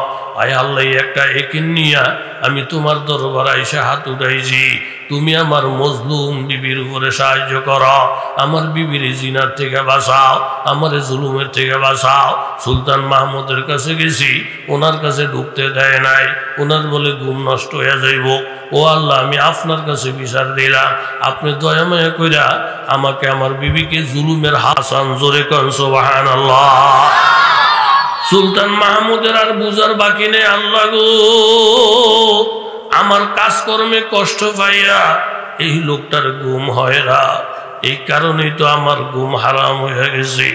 আয় আল্লাহ একটা একিন নিয়া আমি তোমার দরবার আইসা হাত উঠাইছি, তুমি আমার মজলুম বিবির উপরে সাহায্য করো, আমার বিবির জিনার থেকে বাঁচাও, আমার জুলুমের থেকে বাঁচাও। সুলতান মাহমুদের কাছে গেছি, ওনার কাছে ঢুকতে দেয় নাই, ওনার বলে ঘুম নষ্ট হয়ে যাইব। ও আল্লাহ আমি আপনার কাছে বিচার দিলাম, আপনি দয়াময় কইরা আমাকে আমার বিবিকে জুলুমের হাসান। জোরে কন সুবহানাল্লাহ। সুলতান মাহমুদের আর বুঝার বাকি নেই, আল্লাহ গো আমার কাজকর্মে কষ্ট পাইয়া এই লোকটার ঘুম হয় না, এই কারণেই তো আমার ঘুম হারাম হয়ে গেছে।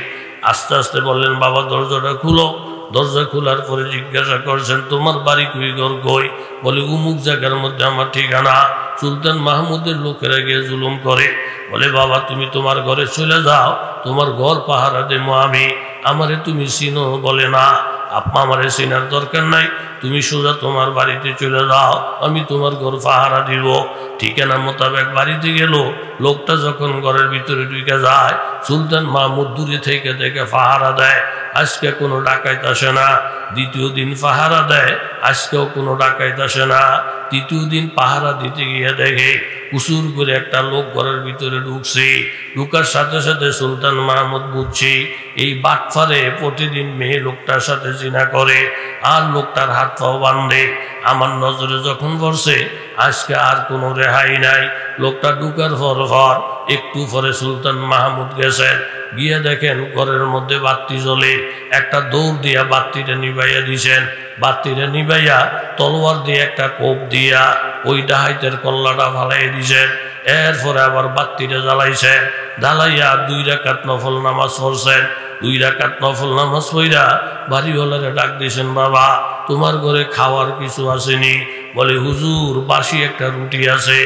আস্তে আস্তে বললেন বাবা দরজাটা খুলো। দরজা খোলার পরে জিজ্ঞাসা করছেন তোমার বাড়ি কই, ঘর কই? বলে উমুক জায়গার মধ্যে আমার ঠিকানা। সুলতান মাহমুদের লোকেরা গিয়ে জুলুম করে, বলে বাবা তুমি তোমার ঘরে চলে যাও, তোমার ঘর পাহারা দেবো আমি, আমারে তুমি চিনো? বলে না আপা আমারে চিনার দরকার নাই, তুমি সোজা তোমার বাড়িতে চলে যাও, আমি তোমার ঘর পাহারা দিব। ঠিকানা মোতাবেক বাড়িতে গেল। লোকটা যখন ঘরের ভিতরে ঢুকে যায়, সুলতান মাহমুদ দূরে থেকে দেখে পাহারা দেয়, আজকে কোনো ডাকাইত আসে না। দ্বিতীয় দিন পাহারা দেয়, আজকেও কোনো ডাকাইত আসে না। তৃতীয় দিন পাহারা দিতে গিয়ে দেখে কুসুর করে একটা লোক ঘরের ভিতরে ঢুকছে। ঢুকার সাথে সাথে সুলতান মাহমুদ বুঝছে এই বাটফারে প্রতিদিন মেয়ে লোকটার সাথে জিনা করে আর লোকটার হাত পাও বান্ধে। আমার নজরে যখন পড়ছে আজকে আর কোনো রেহাই নাই। লোকটা ঢুকার পর একটু পরে সুলতান মাহমুদ গেছেন, গিয়ে দেখেন ঘরের মধ্যে বাতি জ্বলে। একটা দৌড় দিয়া বাতিটা নিবাইয়া দিছেন, বাতিটা নিবাইয়া তলোয়ার দিয়ে একটা কোপ দিয়া ওই ডাহাইতের কল্লাটা ফালাই দিছেন। এরপরে আবার বাতিটা জ্বালাইছেন, জ্বালাইয়া 2 রাকাত নফল নামাজ পড়ছেন। 2 রাকাত নফল নামাজ পড়া বাড়িওয়ালারে ডাক দিয়েছেন, বাবা তোমার ঘরে খাওয়ার কিছু আসেনি? বলে হুজুর বাসি একটা রুটি আছে,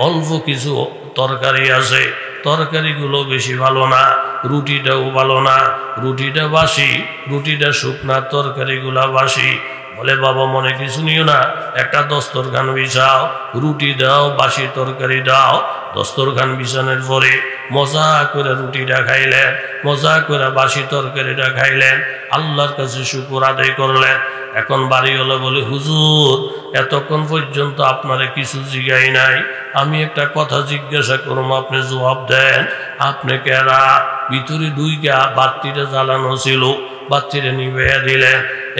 অল্প কিছু তরকারি আছে, তরকারিগুলো বেশি ভালো না, রুটিটাও ভালো না, রুটিটা বাসি, রুটিটা শুকনা, তরকারিগুলা বাসি। বলে বাবা মনে কিছু নিও না, একটা দস্তরখান বিছাও, রুটি দাও, বাসি তরকারি দাও। দস্তরখান বিছানোর পরে মজা করে রুটিটা খাইলেন, মজা করে বাসি তরকারিটা খাইলেন, আল্লাহর কাছে শুকর আদায় করলেন। এখন বাড়িওয়ালা বলে হুজুর এতক্ষণ পর্যন্ত আপনারে কিছু জিজ্ঞাই নাই, আমি একটা কথা জিজ্ঞাসা করুম, আপনি জবাব দেন। আপনি কেরা? ভিতরে ঢুইকা বাতিটা জ্বালানো ছিল, বাতিটা নিভাইয়া দিলেন।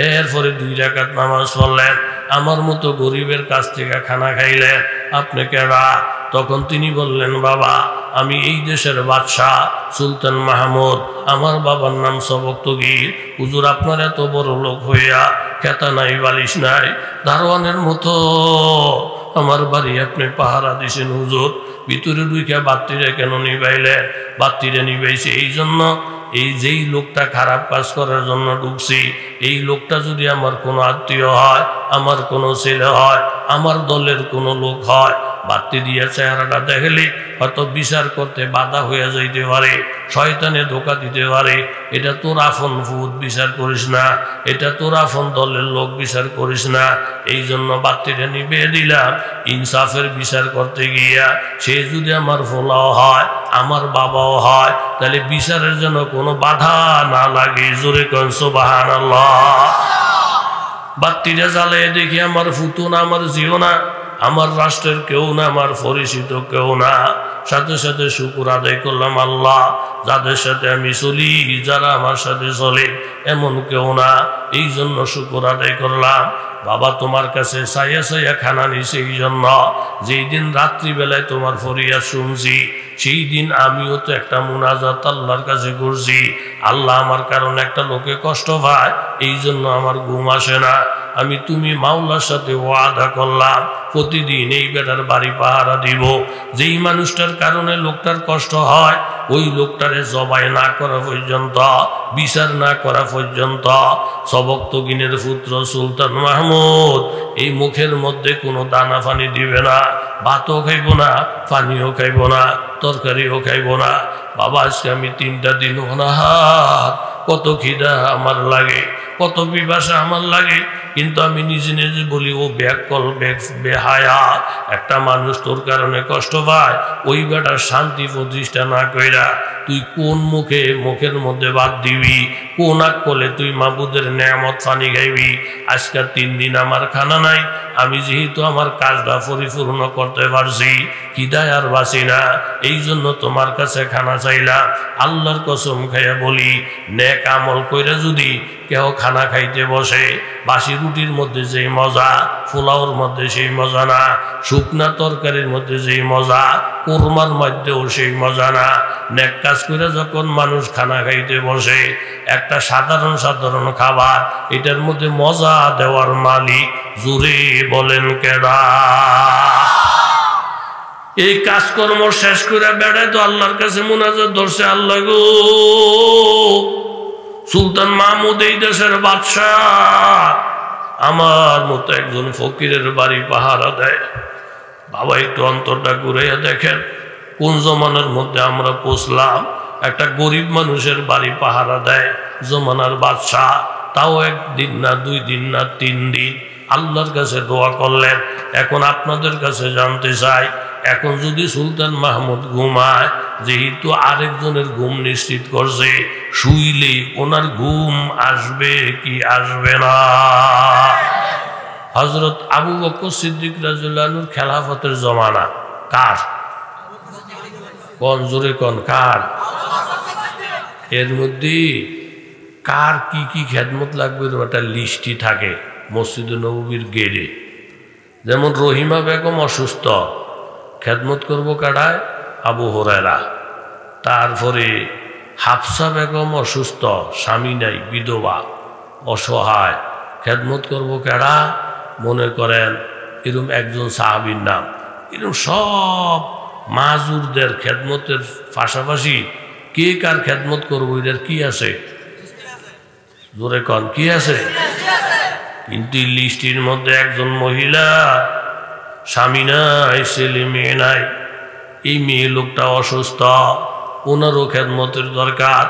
এরপরে 2 রাকাত নামাজ পড়লেন, আমার মতো গরিবের কাছ থেকে খানা খাইলেন। আপনি কেরা? তখন তিনি বললেন, বাবা আমি এই দেশের বাদশাহ সুলতান মাহমুদ, আমার বাবার নাম সবক্তগীর। হুজুর আপনার এত বড় লোক হইয়া খেতা নাই, বালিশ নাই, দারোয়ানের মতো আমার বাড়ি আপনি পাহারা দিছেন। হুজুর ভিতরে ঢুইকা বাতিরে কেন নিবাইলেন? বাতিরে নিবাইছে এই জন্য, এই যেই লোকটা খারাপ কাজ করার জন্য ঢুকছি, এই লোকটা যদি আমার কোনো আত্মীয় হয়, আমার কোনো ছেলে হয়, আমার দলের কোনো লোক হয়, বাতি দিয়ে চেহারাটা দেখলে হয়তো বিচার করতে বাধা হয়ে যাইতে পারে, শয়তানে ধোকা দিতে পারে। এটা তোর আপন ভূত, বিচার করিস না, এটা তোর আপন দলের লোক, বিচার করিস না। এই জন্য বাতিটা নিবে দিলাম, ইনসাফের বিচার করতে গিয়া সে যদি আমার ফোলাও হয়, আমার বাবাও হয়, তাহলে বিচারের জন্য কোনো বাধা না লাগে। জোরে কোন সুবহানাল্লাহ। বাতিটা জ্বালিয়ে দেখি আমার ফুতুন, আমার জিও না, আমার রাষ্ট্রের কেউ না, আমার পরিচিত কেউ না। সাথে সাথে শুকর আদায় করলাম, আল্লাহ যাদের সাথে আমি চলি, যারা আমার সাথে চলে এমন কেউ না, এই জন্য শুকর আদায় করলাম। বাবা তোমার কাছে চাইয়া চাইয়া খানা নিছে এই জন্য, যেই দিন রাত্রিবেলায় তোমার ফরিয়াদ শুনছি, সেই দিন আমিও তো একটা মুনাজাত আল্লাহর কাছে করছি। আল্লাহ আমার কারণে একটা লোকে কষ্ট পায়, এই জন্য আমার ঘুম আসে না। আমি তুমি মাওলার সাথে ওয়াদা করলাম প্রতিদিন এই বেটার বাড়ি পাহারা দিব। যেই মানুষটার কারণে লোকটার কষ্ট হয়, ওই লোকটারে জবাই না করা পর্যন্ত, বিচার না করা পর্যন্ত সবক্তগীনের পুত্র সুলতান মাহমুদ এই মুখের মধ্যে কোনো দানা পানি দিবে না, ভাতও খাইব না, পানিও খাইব না, তরকারিও খাইব না। বাবা আজকে আমি 3টা দিন অনাহার, কত খিদা আমার লাগে, কত পিপাসা আমার লাগে, কিন্তু আমি নিজে নিজে বলি ও ব্যাকল বেহায়া একটা মানুষ তোর কারণে কষ্ট পায়, ওই বেটার শান্তি প্রতিষ্ঠা না কইরা তুই কোন মুখে মুখের মধ্যে বাদ দিবি, কোন আকলে তুই মাবুদের নেয়ামত পানি খাইবি। আজকের 3 দিন আমার খানা নাই, আমি যেহেতু আমার কাজটা পরিপূর্ণ করতে পারছি, খিদায় আর বাঁচি না, এই জন্য তোমার কাছে খানা চাইলাম। আল্লাহর কসম খাইয়া বলি, নেক আমল কইরা যদি কেউ খানা খাইতে বসে, বাসি রুটির মধ্যে যেই মজা, পোলাওর মধ্যে সেই মজা না, শুকনা তরকারির মধ্যে যেই মজা, কোরমার মধ্যেও সেই মজা না। নেক কাজ করে যখন মানুষ খানা খাইতে বসে, একটা সাধারণ সাধারণ খাবার, এটার মধ্যে মজা দেওয়ার মালিক জোরে বলেন কেডা? এই কাজকর্ম শেষ করে বেড়ায় তো আল্লাহর কাছে মুনাজাত ধরছে, আল্লাহ গো সুলতান মাহমুদ এই দেশের বাদশাহ, আমার মতো একজন ফকিরের বাড়ি পাহারা দেয়। বাবা একটু অন্তরটা ঘুরাইয়া দেখেন কোন জমানার মধ্যে আমরা পৌঁছলাম। একটা গরিব মানুষের বাড়ি পাহারা দেয় জমানার বাদশাহ, তাও 1 দিন না 2 দিন না 3 দিন। আল্লাহর কাছে দোয়া করলেন। এখন আপনাদের কাছে জানতে চাই, এখন যদি সুলতান মাহমুদ ঘুমায়, যেহেতু আরেকজনের ঘুম নিশ্চিত করছে, শুইলে ওনার ঘুম আসবে কি আসবে না? হযরত আবু বকর সিদ্দিক রাদিয়াল্লাহু আনহুর খেলাফতের জমানা কার? কোন জোরে কোন কার? এর মধ্যে কার কি কি খেদমত লাগবে একটা লিস্টই থাকে মসজিদে নববীর গেটে। যেমন রহিমা বেগম অসুস্থ, খেদমত করবো কাড়ায় আবু হুরায়রা। তারপরে হাফসা বেগম অসুস্থ, স্বামী নাই, বিধবা, অসহায়, খেদমত করবো কেডা? মনে করেন এরকম একজন সাহাবীর নাম। এরকম সব মাজুরদের খেদমতের পাশাপাশি কে কার খেদমত করবো এটার কি আছে? জোরে কন, কি আছে? কিন্তু লিস্টির মধ্যে একজন মহিলা, স্বামী নাই, ছেলে মেয়ে নাই, এই মেয়ে লোকটা অসুস্থ, ওনারও খেদমতের দরকার।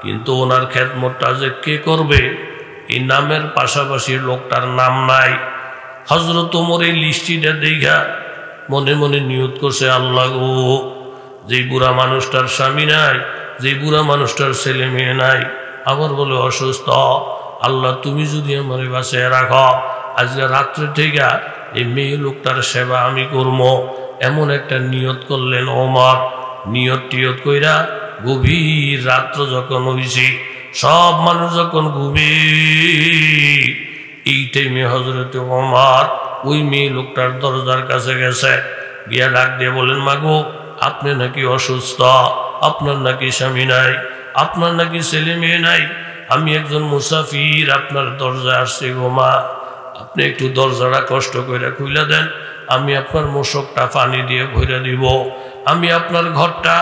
কিন্তু ওনার খেদমতটা যে কে করবে এই নামের পাশাপাশি লোকটার নাম নাই। হযরত ওমর এই লিস্টিটা দেখা মনে মনে নিয়ত করছে, আল্লাহ গো, যেই বুড়া মানুষটার স্বামী নাই, যেই বুড়া মানুষটার ছেলে মেয়ে নাই, আবার বলে অসুস্থ, আল্লাহ তুমি যদি আমার বাসায় রাখো, আজকে রাত্রে থেকে এই মেয়ে লোকটার সেবা আমি করবো। এমন একটা নিয়ত করলেন ওমর। নিয়ত টিয়ত কইরা গভীর রাত্র যখন হইছে, সব মানুষ যখন ঘুমিয়ে, এই টাইমে হযরত ওমর ওই মেয়ে লোকটার দরজার কাছে গেছে, গিয়া ডাক দিয়ে বলেন, মাগো, আপনি নাকি অসুস্থ, আপনার নাকি স্বামী নাই, আপনার নাকি ছেলে মেয়ে নাই, আমি একজন মুসাফির আপনার দরজায় আসছি গো মা, আপনি একটু দরজাটা কষ্ট করে খুলে দেন, আমি আপনার মোশকটা পানি দিয়ে ভরে দিব, আমি আপনার ঘরটা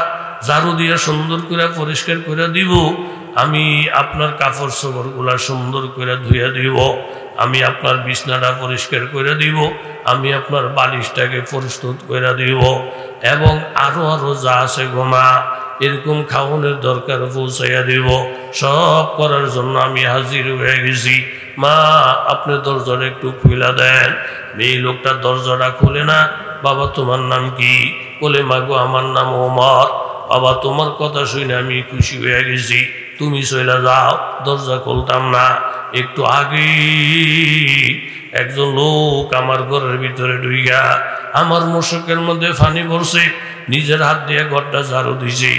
ঝাড়ু দিয়ে সুন্দর করে পরিষ্কার করে দিব, আমি আপনার কাপড় চোপড়গুলা সুন্দর করে ধুয়ে দিব, আমি আপনার বিছনাটা পরিষ্কার করে দিব, আমি আপনার বালিশটাকে প্রস্তুত করে দিব, এবং আরো যা আছে গো মা, এরকম খাওয়ানোর দরকার পৌঁছাইয়া দিব, সব করার জন্য আমি হাজির হয়ে গেছি, মা আপনি দরজাটা একটু খুলে দেন। মেয়ে লোকটা দরজাটা খুলে না, বাবা তোমার নাম কি? বলে, মাগো আমার নাম ওমর। বাবা তোমার কথা শুনে আমি খুশি হয়ে গেছি, তুমি চলে যাও, দরজা খুলতাম না। একটু আগে একজন লোক আমার ঘরের ভিতরে ঢুইয়া আমার মোশকের মধ্যে পানি ভরছে, নিজের হাত দিয়ে ঘরটা ঝাড়ু দিছে,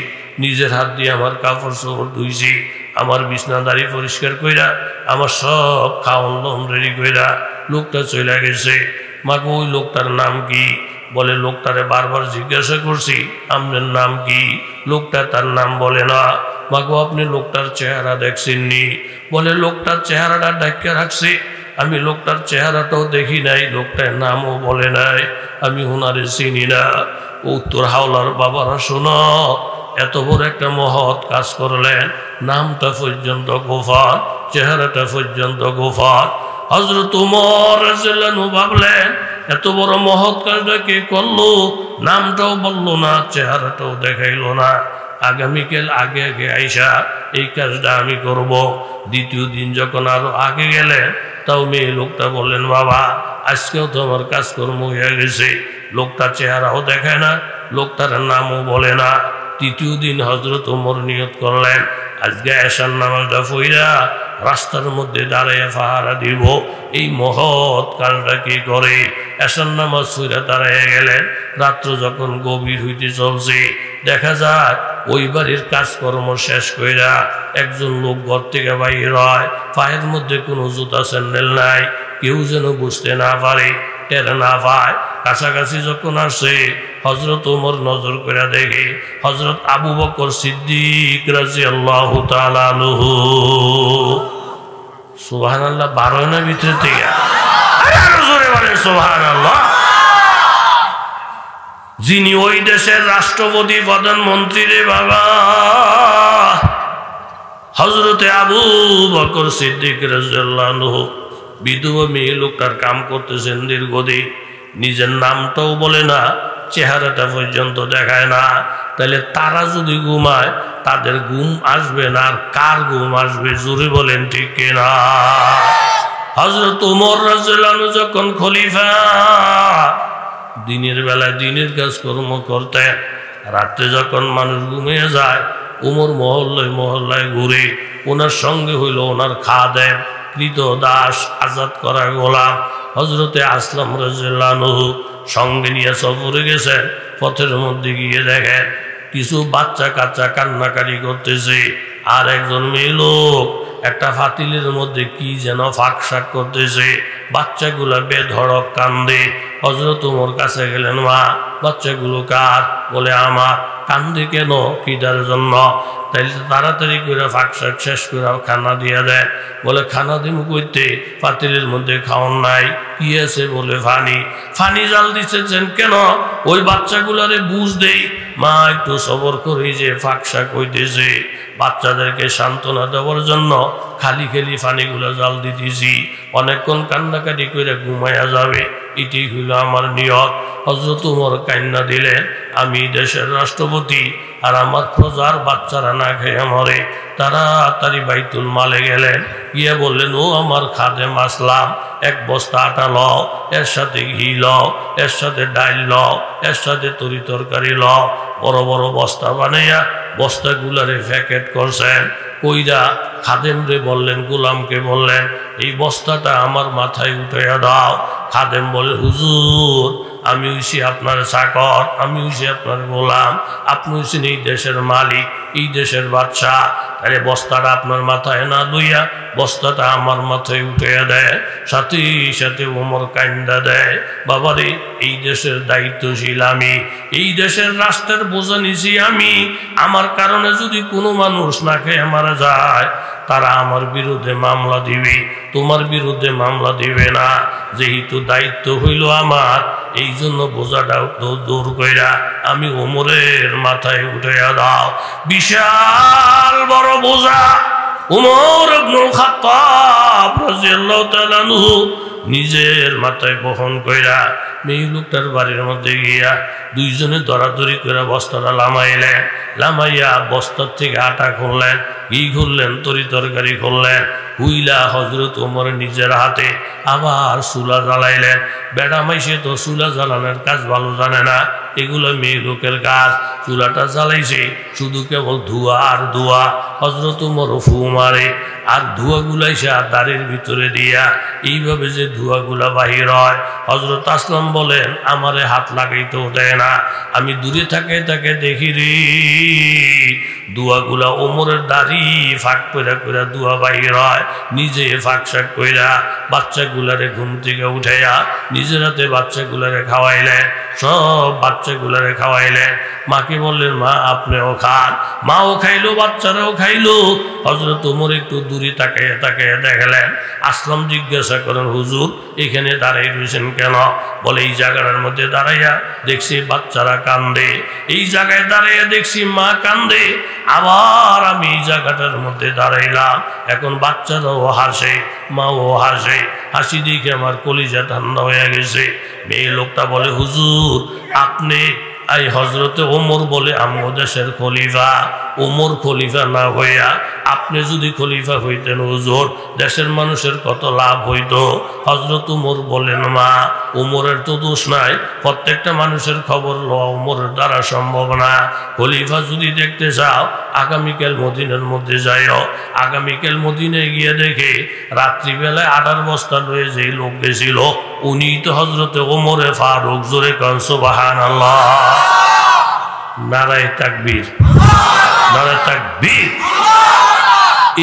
নিজের হাত দিয়ে আমার কাপড় চোপড় ধুইছে, আমার বিছনাদারি পরিষ্কার কইরা আমার সব খাওয়ান লোন রেডি কইরা লোকটা চলে গেছে। মাগো ওই লোকটার নাম কি? বলে, লোকটারে বারবার জিজ্ঞাসা করছি আপনার নাম কি? লোকটা তার নাম বলে না। মাগো আপনি লোকটার চেহারা দেখছেননি? বলে, লোকটার চেহারাটা ঢাকা রাখছে, আমি লোকটার চেহারাটাও দেখি নাই, লোকটার নামও বলে নাই, আমি ওনারে চিনি না। উত্তর হাওলার বাবারা শোনো, এত বড় একটা মহৎ কাজ করলেন, নামটা পর্যন্ত গোফার, চেহারাটা পর্যন্ত গোফার। হযরত ওমর রাদিয়াল্লাহু আনহু ভাবলেন, এত বড় মহৎ কাজটা কে করলো, নামটাও বললো না, চেহারাটাও দেখাইলো না, আগামীকাল আগে আগে আইসা এই কাজটা আমি করব। দ্বিতীয় দিন যখন আরো আগে গেলেন, তাও মেয়ে লোকটা বললেন, বাবা আজকেও তো আমার কাজকর্ম হয়ে গেছে, লোকটার চেহারাও দেখায় না, লোকটার নামও বলে না। তৃতীয় দিন হযরত ওমর নিয়ত করলেন, আজকে এশার নামাজটা পড়া রাস্তার মধ্যে দাঁড়াইয়া পাহারা দিব। এই মহৎ কাজটা কি করে? এশার নামাজ পড়া দাঁড়াইয়া গেলেন। রাত্র যখন গভীর হইতে চলছে, দেখা যায় ওই বাড়ির কাজকর্ম শেষ কইরা একজন লোক ঘর থেকে বাইর হয়, পায়ের মধ্যে কোনো জুতা স্যান্ডেল নাই, কেউ যেন বুঝতে না পারে, টের না পায়। কাছাকাছি যখন আসে, হযরত ওমর নজর করে দেখে হযরত আবু বকর সিদ্দিক রাদিয়াল্লাহু তাআলা আনহু। সুবহানাল্লাহ, 12 না ভিতর থেকে আরো জোরে বলেন সুবহানাল্লাহ। যিনি ওই দেশের রাষ্ট্রপতি, প্রধানমন্ত্রী রে বাবা, হযরতে আবু বকর সিদ্দিক রাদিয়াল্লাহু আনহু বিধবা মেয়ে লোকটার কাম করতেছেন দীর্ঘদিন, নিজের নামটাও বলে না, চেহারাটা পর্যন্ত দেখায় না। তাহলে তারা যদি ঘুমায় তাদের ঘুম আসবে না, আর কার ঘুম আসবে? জোরে বলেন ঠিক কিনা? হযরত ওমর রাদিয়াল্লাহু আনহু যখন খলিফা, দিনের বেলায় দিনের কাজকর্ম করতেন, রাত্রে যখন মানুষ ঘুমিয়ে যায়, ওমর মহল্লায় মহল্লায় ঘুরে, ওনার সঙ্গে হইল ওনার খাদেম, কৃত দাস, আজাদ করা গোলাম হযরতে আসলাম রাদিয়াল্লাহু আনহু সঙ্গে নিয়ে সফরে গেছেন। পথের মধ্যে গিয়ে দেখেন কিছু বাচ্চা কাচ্চা কান্নাকারি করতেছে, আর একজন মেয়ে লোক একটা ফাতিলের মধ্যে কি যেন ফাঁক শাক করতেছে, বাচ্চাগুলা বেধড়ক কান্দে। হযরত ওমর কাছে গেলেন, মা বাচ্চাগুলো কার? বলে আমার। কান্দে কেন? খিদার জন্য। তাইলে তাড়াতাড়ি করে ফাঁকশাক শেষ করে খানা দিয়ে দেয়। বলে খানা দিমু কইতে? পাতিলের মধ্যে খাওয়ান নাই। কি আছে? বলে ফানি। ফানি জাল দিতেছেন কেন? ওই বাচ্চাগুলারে বুঝ দেই। মা একটু সবর করি যে ফাঁকশাক হইতেছে, বাচ্চাদেরকে সান্ত্বনা দেওয়ার জন্য খালি খালি ফানিগুলো জাল দিতেছি, অনেকক্ষণ কান্নাকাটি করে ঘুমাইয়া যাবে, এটাই হইল আমার নিয়ত। হযরত ওমর কান্না দিলেন, আমি দেশের রাষ্ট্রপতি আর আমার প্রজার বাচ্চারা না খেয়ে মরে। তাড়াতাড়ি বাইতুল মালে গেলেন, গিয়ে বললেন, ও আমার খাদেম আসলাম, এক বস্তা আটা লও, এর সাথে ঘি লও, এর সাথে ডাইল লও, এর সাথে তরি তরকারি লও। বড় বড় বস্তা বানাইয়া বস্তাগুলারে প্যাকেট করছেন। কইরা খাদেম রে বললেন, গোলামকে বললেন, এই বস্তাটা আমার মাথায় উঠাইয়া দাও। খাদেম বলে, হুজুর আমি হইছি আপনার চাকর, আমি হইছি আপনার গোলাম, আপনি হইছেন এই দেশের মালিক, এই দেশের বাদশা। তাহলে বস্তাটা আপনার মাথায় না লইয়া বস্তাটা আমার মাথায় উঠাইয়া দেয়। সাথে সাথে ওমর কান্দা দেয়, বাবারে এই দেশের দায়িত্বশীল আমি, এই দেশের রাষ্ট্রের বোঝা নিছি আমি। আমার কারণে যদি কোনো মানুষ না খেয়ে মারা যায়, তারা আমার বিরুদ্ধে মামলা দিবে, তোমার বিরুদ্ধে মামলা দিবে না। যেহেতু দায়িত্ব হইল আমার, এই জন্য বোঝাটা দূর কইরা আমি ওমরের মাথায় উঠাইয়া দাও। বিশাল বড় বোঝা ওমর ইবনুল খাত্তাব রাদিয়াল্লাহু তাআলা আনহু নিজের মাথায় বহন কইরা মেয়ে লোকটার বাড়ির মধ্যে গিয়া দুইজনে দরাদরি করে বস্তাটা লামাইলেন। লামাইয়া বস্তার থেকে আটা খুললেন, ঘি খুললেন, তরি তরকারি খুললেন। হুইলা হযরত ওমর নিজের হাতে আবার চুলা জ্বালাইলেন। বেড়া মাইসে তো চুলা জ্বালানোর কাজ ভালো জানে না, এগুলো মেয়ে লোকের কাজ। চুলাটা জ্বালাইছে, শুধু কেবল ধোঁয়া আর ধোঁয়া। হযরত ওমর ফু মারে আর ধোঁয়াগুলাইছে আর দাড়ির ভিতরে দিয়া, এইভাবে যে ধোঁয়াগুলা বাহির হয়। হযরত আসলাম বলেন, আমারে হাত লাগাইতেও দেয় না, আমি দূরে থাকে তাকে দেখি রে, ধোঁয়াগুলা ওমরের দাড়ি ফাঁক কইরা কইরা ধোঁয়া বাহির হয়। নিজে ফাঁক শাক কইরা বাচ্চাগুলারে ঘুম থেকে উঠাইয়া নিজের হাতে বাচ্চাগুলারে খাওয়াইলেন, সব বাচ্চাগুলারে খাওয়াইলেন। মাকে বললেন, মা আপনিও খান। মাও খাইলো, বাচ্চারাও খাইলো। হযরত ওমর একটু দূরে তাকাইয়া তাকাইয়া দেখলেন। আসলাম জিজ্ঞাসা করেন, হুজুর এখানে দাঁড়াই রয়েছেন কেন? বলে, এই জায়গাটার মধ্যে দাঁড়াইয়া দেখছি বাচ্চারা কান্দে, এই জায়গায় দাঁড়াইয়া দেখছি মা কান্দে, আবার আমি এই জায়গাটার মধ্যে দাঁড়াইলাম, এখন বাচ্চারাও হাসে, মাও হাসে। হাসি দেখে আমার কলিজা ঠান্ডা হয়ে গেছে। মেয়ে লোকটা বলে, হুজুর আপনি এই হযরতে ওমর বলে আমগো দেশের খলিফা, ওমর খলিফা না হইয়া আপনি যদি খলিফা হইতেন হুজুর, দেশের মানুষের কত লাভ হইতো। হযরত ওমর বলেন, মা ওমরের তো দোষ নাই, প্রত্যেকটা মানুষের খবর লওয়া ওমরের দ্বারা সম্ভব না। খলিফা যদি দেখতে চাও আগামীকাল মদিনার মধ্যে যাইও। আগামীকাল মদিনায় গিয়ে দেখে রাত্রিবেলায় আটার বস্তা লয়ে যে লোক গেছিল, উনি তো হযরতে ওমরে ফারুক। জোরে কান সুবহানাল্লাহ, নারায়ে তাকবীর, নারায়ে তাকবীর।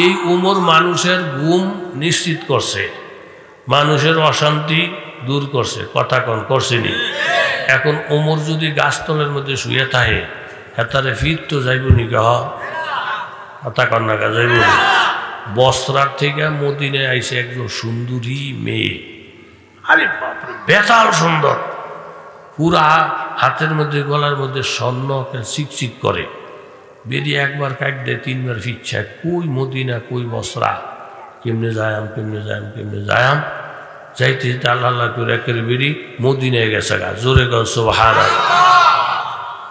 এই ওমর মানুষের ঘুম নিশ্চিত করছে, মানুষের অশান্তি দূর করছে। কথা কন করছেনি? এখন ওমর যদি গাছতলের মধ্যে শুয়ে থাকে, হেতারে ফির তো যাইব নি? কথা কন না, যাইব নি? বসরার থেকে মদিনায় আইসে একজন সুন্দরী মেয়ে, আরে বাপরে বেতাল সুন্দর, পুরা হাতের মধ্যে গলার মধ্যে স্বর্ণ চিকচিক করে। বেরিয়ে একবার কাট দেয়, তিনবার ফিরছে, কই মদিনা কই বসরা, কেমনে যায়াম কেমনে যায়াম কেমনে যায়াম। যাইতে যেতে আল্লাহ আল্লাহ করে একের বেরি মদিনায় গেছে গা। জোরে গেল সুবহানাল্লাহ।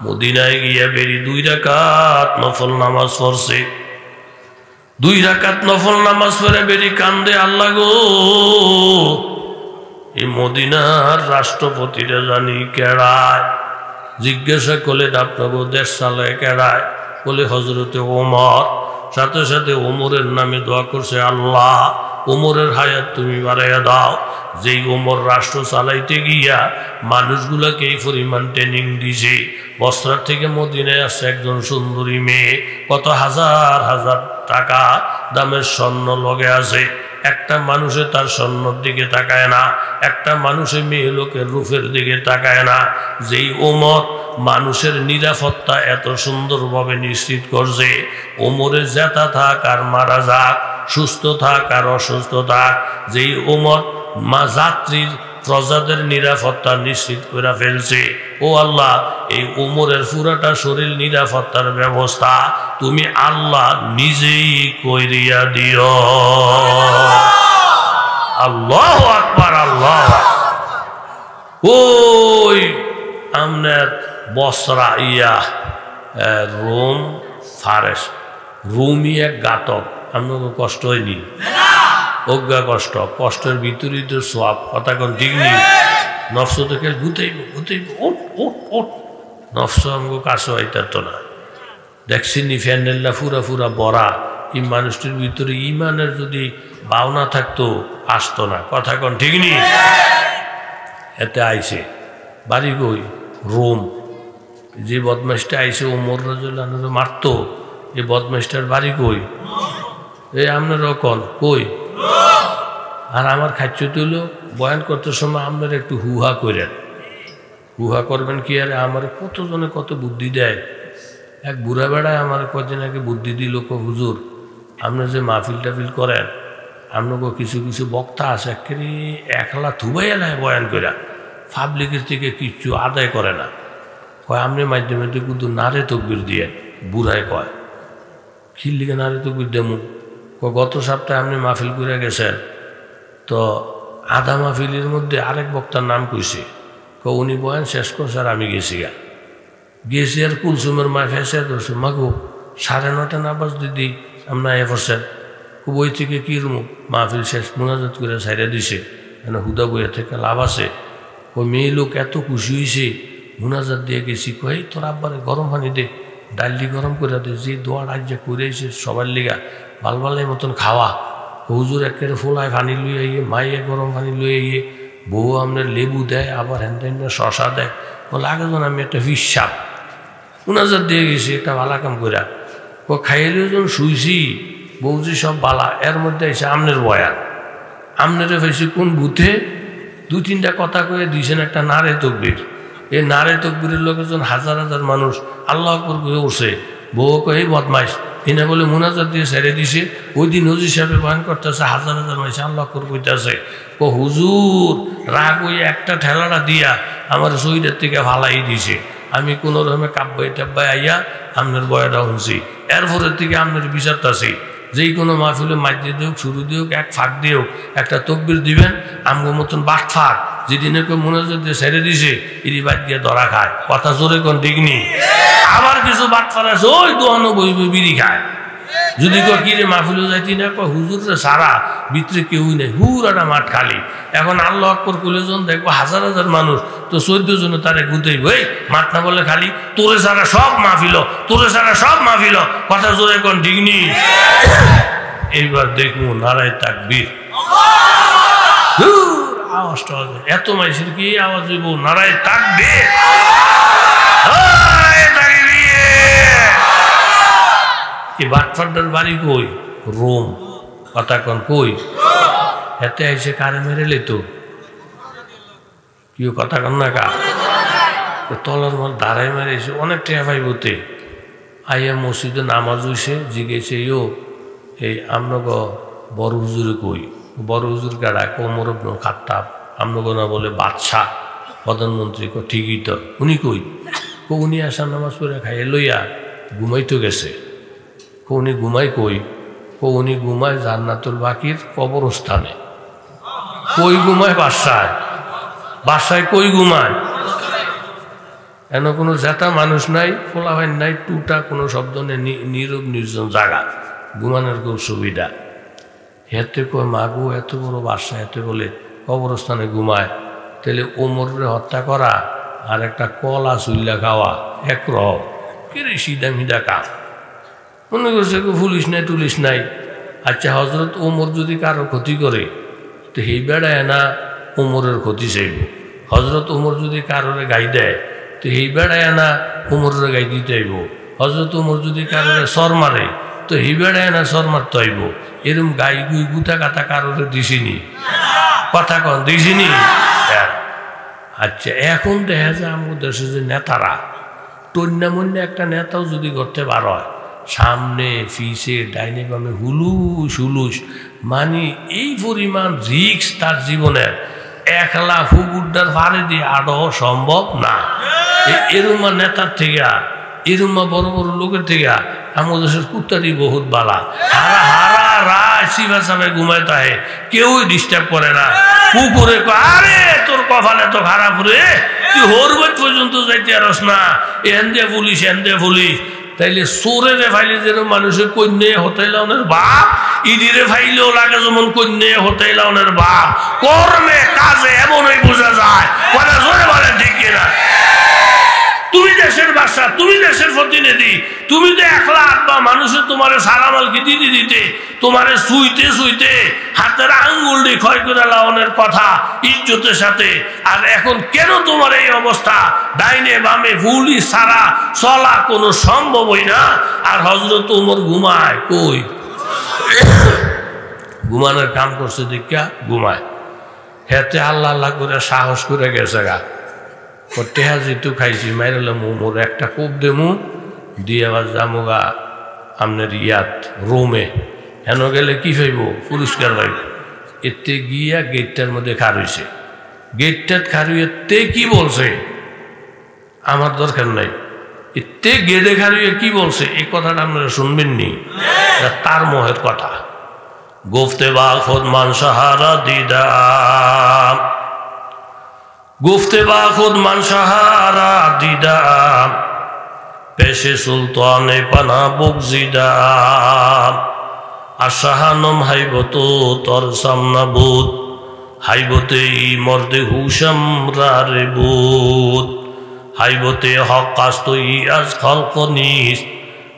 মদিনায় গিয়া বেরি 2 রাকাত নফল নামাজ পড়ছে। 2 রাকাত নফল নামাজ পড়ে বেরি কান্দে, আল্লাহ গো এই মদিনার রাষ্ট্রপতিরা জানি কেড়ায়। জিজ্ঞাসা করলেন, আপনাকে দেশ চালায় কেড়ায়? বলে, হযরতে ওমর। সাথে সাথে ওমরের নামে দোয়া করছে, আল্লাহ ওমরের হায়াত তুমি বাড়াইয়া দাও। যেই ওমর রাষ্ট্র চালাইতে গিয়া মানুষগুলাকে এই পরিমাণ ট্রেনিং দিছে। বসরা থেকে মদিনায় আসছে একজন সুন্দরী মেয়ে, কত হাজার হাজার টাকা দামের স্বর্ণ লগে আছে। একটা মানুষে তার স্বর্ণর দিকে তাকায় না, একটা মানুষে মেয়ে লোকের রূপের দিকে তাকায় না। যেই ওমর মানুষের নিরাপত্তা এত সুন্দরভাবে নিশ্চিত করছে, ওমরের জেতা থাক আর মারা যাক, সুস্থ থাক আর অসুস্থ থাক, যেই ওমর যাত্রীর প্রজাদের নিরাপত্তা নিশ্চিত করে ফেলছে, ও আল্লাহ এই ওমরের পুরাটা শরীর নিরাপত্তার ব্যবস্থা তুমি আল্লাহ নিজেই কইরিয়া দিও। আল্লাহু আকবার, আল্লাহ। ওই আমনের বসরা ইয়া রোম ফারেস, রুমি এক ঘাতক, আপনার কষ্ট হয়নি? অজ্ঞা কষ্ট, কষ্টের ভিতরেই তো সব কথা কোন ঠিক নেই। নফস থেকে গুতাইব গুতাইব, ওট ওট ওট, নফস আমগো কাছে হইতো না। দেখছি নি ফ্যান্ডেলটা ফুরা ফুরা বড়া, এই মানুষটির ভিতরে ইমানের যদি ভাবনা থাকতো আসতো না, কথা কোন ঠিক নেই। এতে আইছে বাড়ি কই? রোম। যে বদমাইশটা আইছে ওমর রাদিয়াল্লাহু মারতো, এই বদমাইশটার বাড়ি কই? এই আপনারও কন কই? আর আমার খাচ্ছ তুলো বয়ান করতে সময় আপনারা একটু হুহা করেন। হুহা করবেন কি? আরে আমার কতজনে কত বুদ্ধি দেয়। এক বুড়া বেড়ায় আমার কদিন আগে বুদ্ধি দিল, হুজুর আপনি যে মাহফিল টাফিল করেন, আপনাকে কিছু কিছু বক্তা আছে একেবারে একলা থুবাই এলায় বয়ান করে, পাবলিকের থেকে কিচ্ছু আদায় করে না। কয় আপনি মাধ্যমে কিন্তু নারে তকবির দিয়ে। বুড়ায় কয় কি লিখে নারে তকবির দেমু? গত সপ্তাহে আপনি মাহফিল করে গেছেন, তো আধা মাহফিলের মধ্যে আরেক বক্তার নাম কইছে, উনি বয়ান শেষ করছে আর আমি গেছি গেছি আর কুলসুমের মা ফেসে ধরছে, মাগো 9:30 নাবাজ দিদি আমরা এ করছেন। বই থেকে কি রুমু মাহফিল শেষ মোনাজাত করে ছাইড়া দিছে, কেন হুদা বইয়ের থেকে লাভ আছে। ওই মেয়ে লোক এত খুশি হয়েছে, মোনাজাত দিয়ে গেছি, কই তোর আব্বারে গরম পানি দে, ডালি গরম করে দে, যে দোয়া রাজ্যে করেছে সবার লিগা বালবালের মতন খাওয়া। হুজুর একেবারে ফোলায় পানি লুয়ে আইয়ে, মাইয়ে গরম পানি লুয়ে আইয়ে, বউ আপনার লেবু দেয়, আবার হ্যান শশা দেয়। বলে আগে যখন আমি একটা হিসাব মোনাজাত দিয়ে গেছি, একটা ভালা কাম কইরা ও খাইলেও যখন শুইছি, বউজি সব বালা, এর মধ্যে এসে আমনের বয়ান। আমনেরে ফেসি কোন বুথে 2-3টা কথা কয়ে দিয়েছেন একটা নারে তকবির। এই নারে তকবিরের লোকের হাজার হাজার মানুষ আল্লাহ আকবার কয়ে উঠছে। বউ কয়ে বদমাইশ এনে বলে মোনাজাত দিয়ে ছেড়ে দিছে। ওই দিন হুজুর সাহেব বয়ান করতেছে, হাজার হাজার মানুষ আল্লাহ আকবার কইতেছে। ও হুজুর রাগ ওই একটা ঠেলাটা দিয়া আমার শরীরের থেকে ভালাই দিছে। আমি কোনো রকমে কাব্বাই টাব্বাই আইয়া আপনার বয়াটা শুনছি। এরপরের থেকে আপনার বিচারটাছি, যেই কোনো মাহফিলে মাইজে দিওক, শুরু দিওক, এক ফাঁক দিওক, একটা তকবির দিবেন। আমগো মতন বাট ফাঁক যেদিনে কেউ মোনাজাত দিয়ে ছেড়ে দিছে, ইরি বাদ দিয়ে ধরা খায়, কথা জোরে কোন ঠিক নেই। আবার কিছু বাট ফার আছে, ওই দোয়ানো বই বই বিড়ি খায়। যদি কেউ কিরে মাহফিলে যাইতি না, হুজুরে সারা ভিতরে কেউই নেই, হুরাটা মাঠ খালি। এখন আল্লাহ আকবার কইলে যখন দেখবো হাজার হাজার মানুষ, তো 14 জনে তারে গুতাইব, এই মাঠ না বলে খালি তোরে সারা সব মাহফিল, তোরে সারা সব মাহফিল, কথা জোরে কোন ঠিক নেই। এইবার দেখবো নারায় তাকবীর, আওয়াজটা এত মাইসের কি আওয়াজ হইব, নারায় তাকবীর। এই বাটফাড্ডার বাড়ি কই? রোম। কথা কন কই? এতে আইসে কারে মেরে লেতো কেউ, কথা কন না কা তলার মাল দাঁড়ায় মেরে এসে অনেক টেয়া পাইবতে আইয়া মসজিদে নামাজ হইছে, জিগেছে ইও এই আমনগ বড় হুজুরে কই? বড় হুজুর গাড়া কোমর খাত্তাব, আমনগ না বলে বাদশাহ প্রধানমন্ত্রী। ঠিকই তো, উনি কই? উনি আসার নামাজ পড়ে খাইয়ে লইয়া ঘুমাইতে গেছে। উনি ঘুমাই কই? উনি ঘুমায় জান্নাতুল বাকির কবরস্থানে। কই ঘুমায়? বাসায়। বাসায় কই ঘুমায়? এন কোনো জেতা মানুষ নাই, ফোলাভাইন নাই, টুটা কোনো শব্দ নেই, নীরব নির্জন জায়গা, ঘুমানোর খুব সুবিধা। হেতে কয় মাগু এত বড় বাসা, এতে বলে কবরস্থানে ঘুমায়। তাহলে ওমরে হত্যা করা আর একটা কলা চুল্লা খাওয়া এক রকম, কিরে সিধা মিধা কাজ। মনে করছে পুলিশ নাই টুলিশ নাই। আচ্ছা হজরত ওমর যদি কারো ক্ষতি করে, তো সেই বেড়ায় না ওমরের ক্ষতি চাইব। হজরত ওমর যদি কারোরে গাই দেয়, তো সেই বেড়ায় না ওমরের গাই দিতে আইব। হজরত ওমর যদি কারোরে সর মারে, তো তো হিবেড়ায় না সর মারতে হইব এরম গাই গুই গুতা কাতা কারোরে দিছিনি কথা কন দিছিনি। আচ্ছা এখন দেখা যায় আমাদের দেশে যে নেতারা টন্যামন্য একটা নেতাও যদি করতে পারো সামনে ফিসে ডাইনে বামে হুলুস হুলুস মানে এই পরিমাণ রিক্স তার জীবনের একলা ফুগুড্ডার ভারে দিয়ে আরো সম্ভব না। এরুমা নেতার থেকে এরুমা বড় বড় লোকের থেকে আমাদের দেশের কুত্তারি বহুত বালা হারা হারা রায় শিবা সামে ঘুমায় তাহে কেউই ডিস্টার্ব করে না। কুকুরে আরে তোর কপালে তো খারাপ রে তুই হরবত পর্যন্ত যাইতে আরস না এন্দে পুলিশ এন্দে পুলিশ। তাইলে সোরে রে ফাইলে যেন মানুষের কন্যে হতাইলাউনের বাপ ইডিরে ফাইলেও লাগে যেমন কন্যে হতাইলাউনের বাপ কর্মে কাজে এমনই বোঝা যায় কথা জোরে বলেন ঠিক কিনা। তুমি দেশের বাদশা তুমি দেশের প্রতিনিধি তুমি তো একলা আত্মা মানুষের তোমার সালাম আলকি দিতে দিতে তোমারে শুইতে শুইতে হাতের আঙ্গুল দিয়ে ক্ষয় করে লাউনের কথা ইজ্জতের সাথে। আর এখন কেন তোমার এই অবস্থা ডাইনে বামে ভুলি সারা চলা কোনো সম্ভবই না। আর হযরত ওমর ঘুমায় কই ঘুমানোর কাম করছে দেখা ঘুমায় হেতে আল্লাহ আল্লাহ করে সাহস করে গেছে গা টেহা যেটু খাইছি মাইরালাম মোর একটা কোপ দেমু দিয়ে আবার জামুগা আপনার ইয়াত রোমে হেন গেলে কি পাইব পুরস্কার পাইব। এতে গিয়া গেটটার মধ্যে খার হয়েছে গেটটার খার হইতে কি বলছে আমার দরকার নাই এতে গেটে খার হইয়া কি বলছে এই কথাটা আপনারা শুনবেননি তার মোহের কথা। গুফতে বা খুদ মান সাহারা দিদা গুফতে বা খুদ মান সাহারা দিদা পেশে সুলতানে পানা বকজিদা আশাহানম হাইবত তর সামনা বুধ হাইবতে ই মর্দে হুসামরারে বুধ হাইবতে হক কাস্ত ই আজ খলক নিস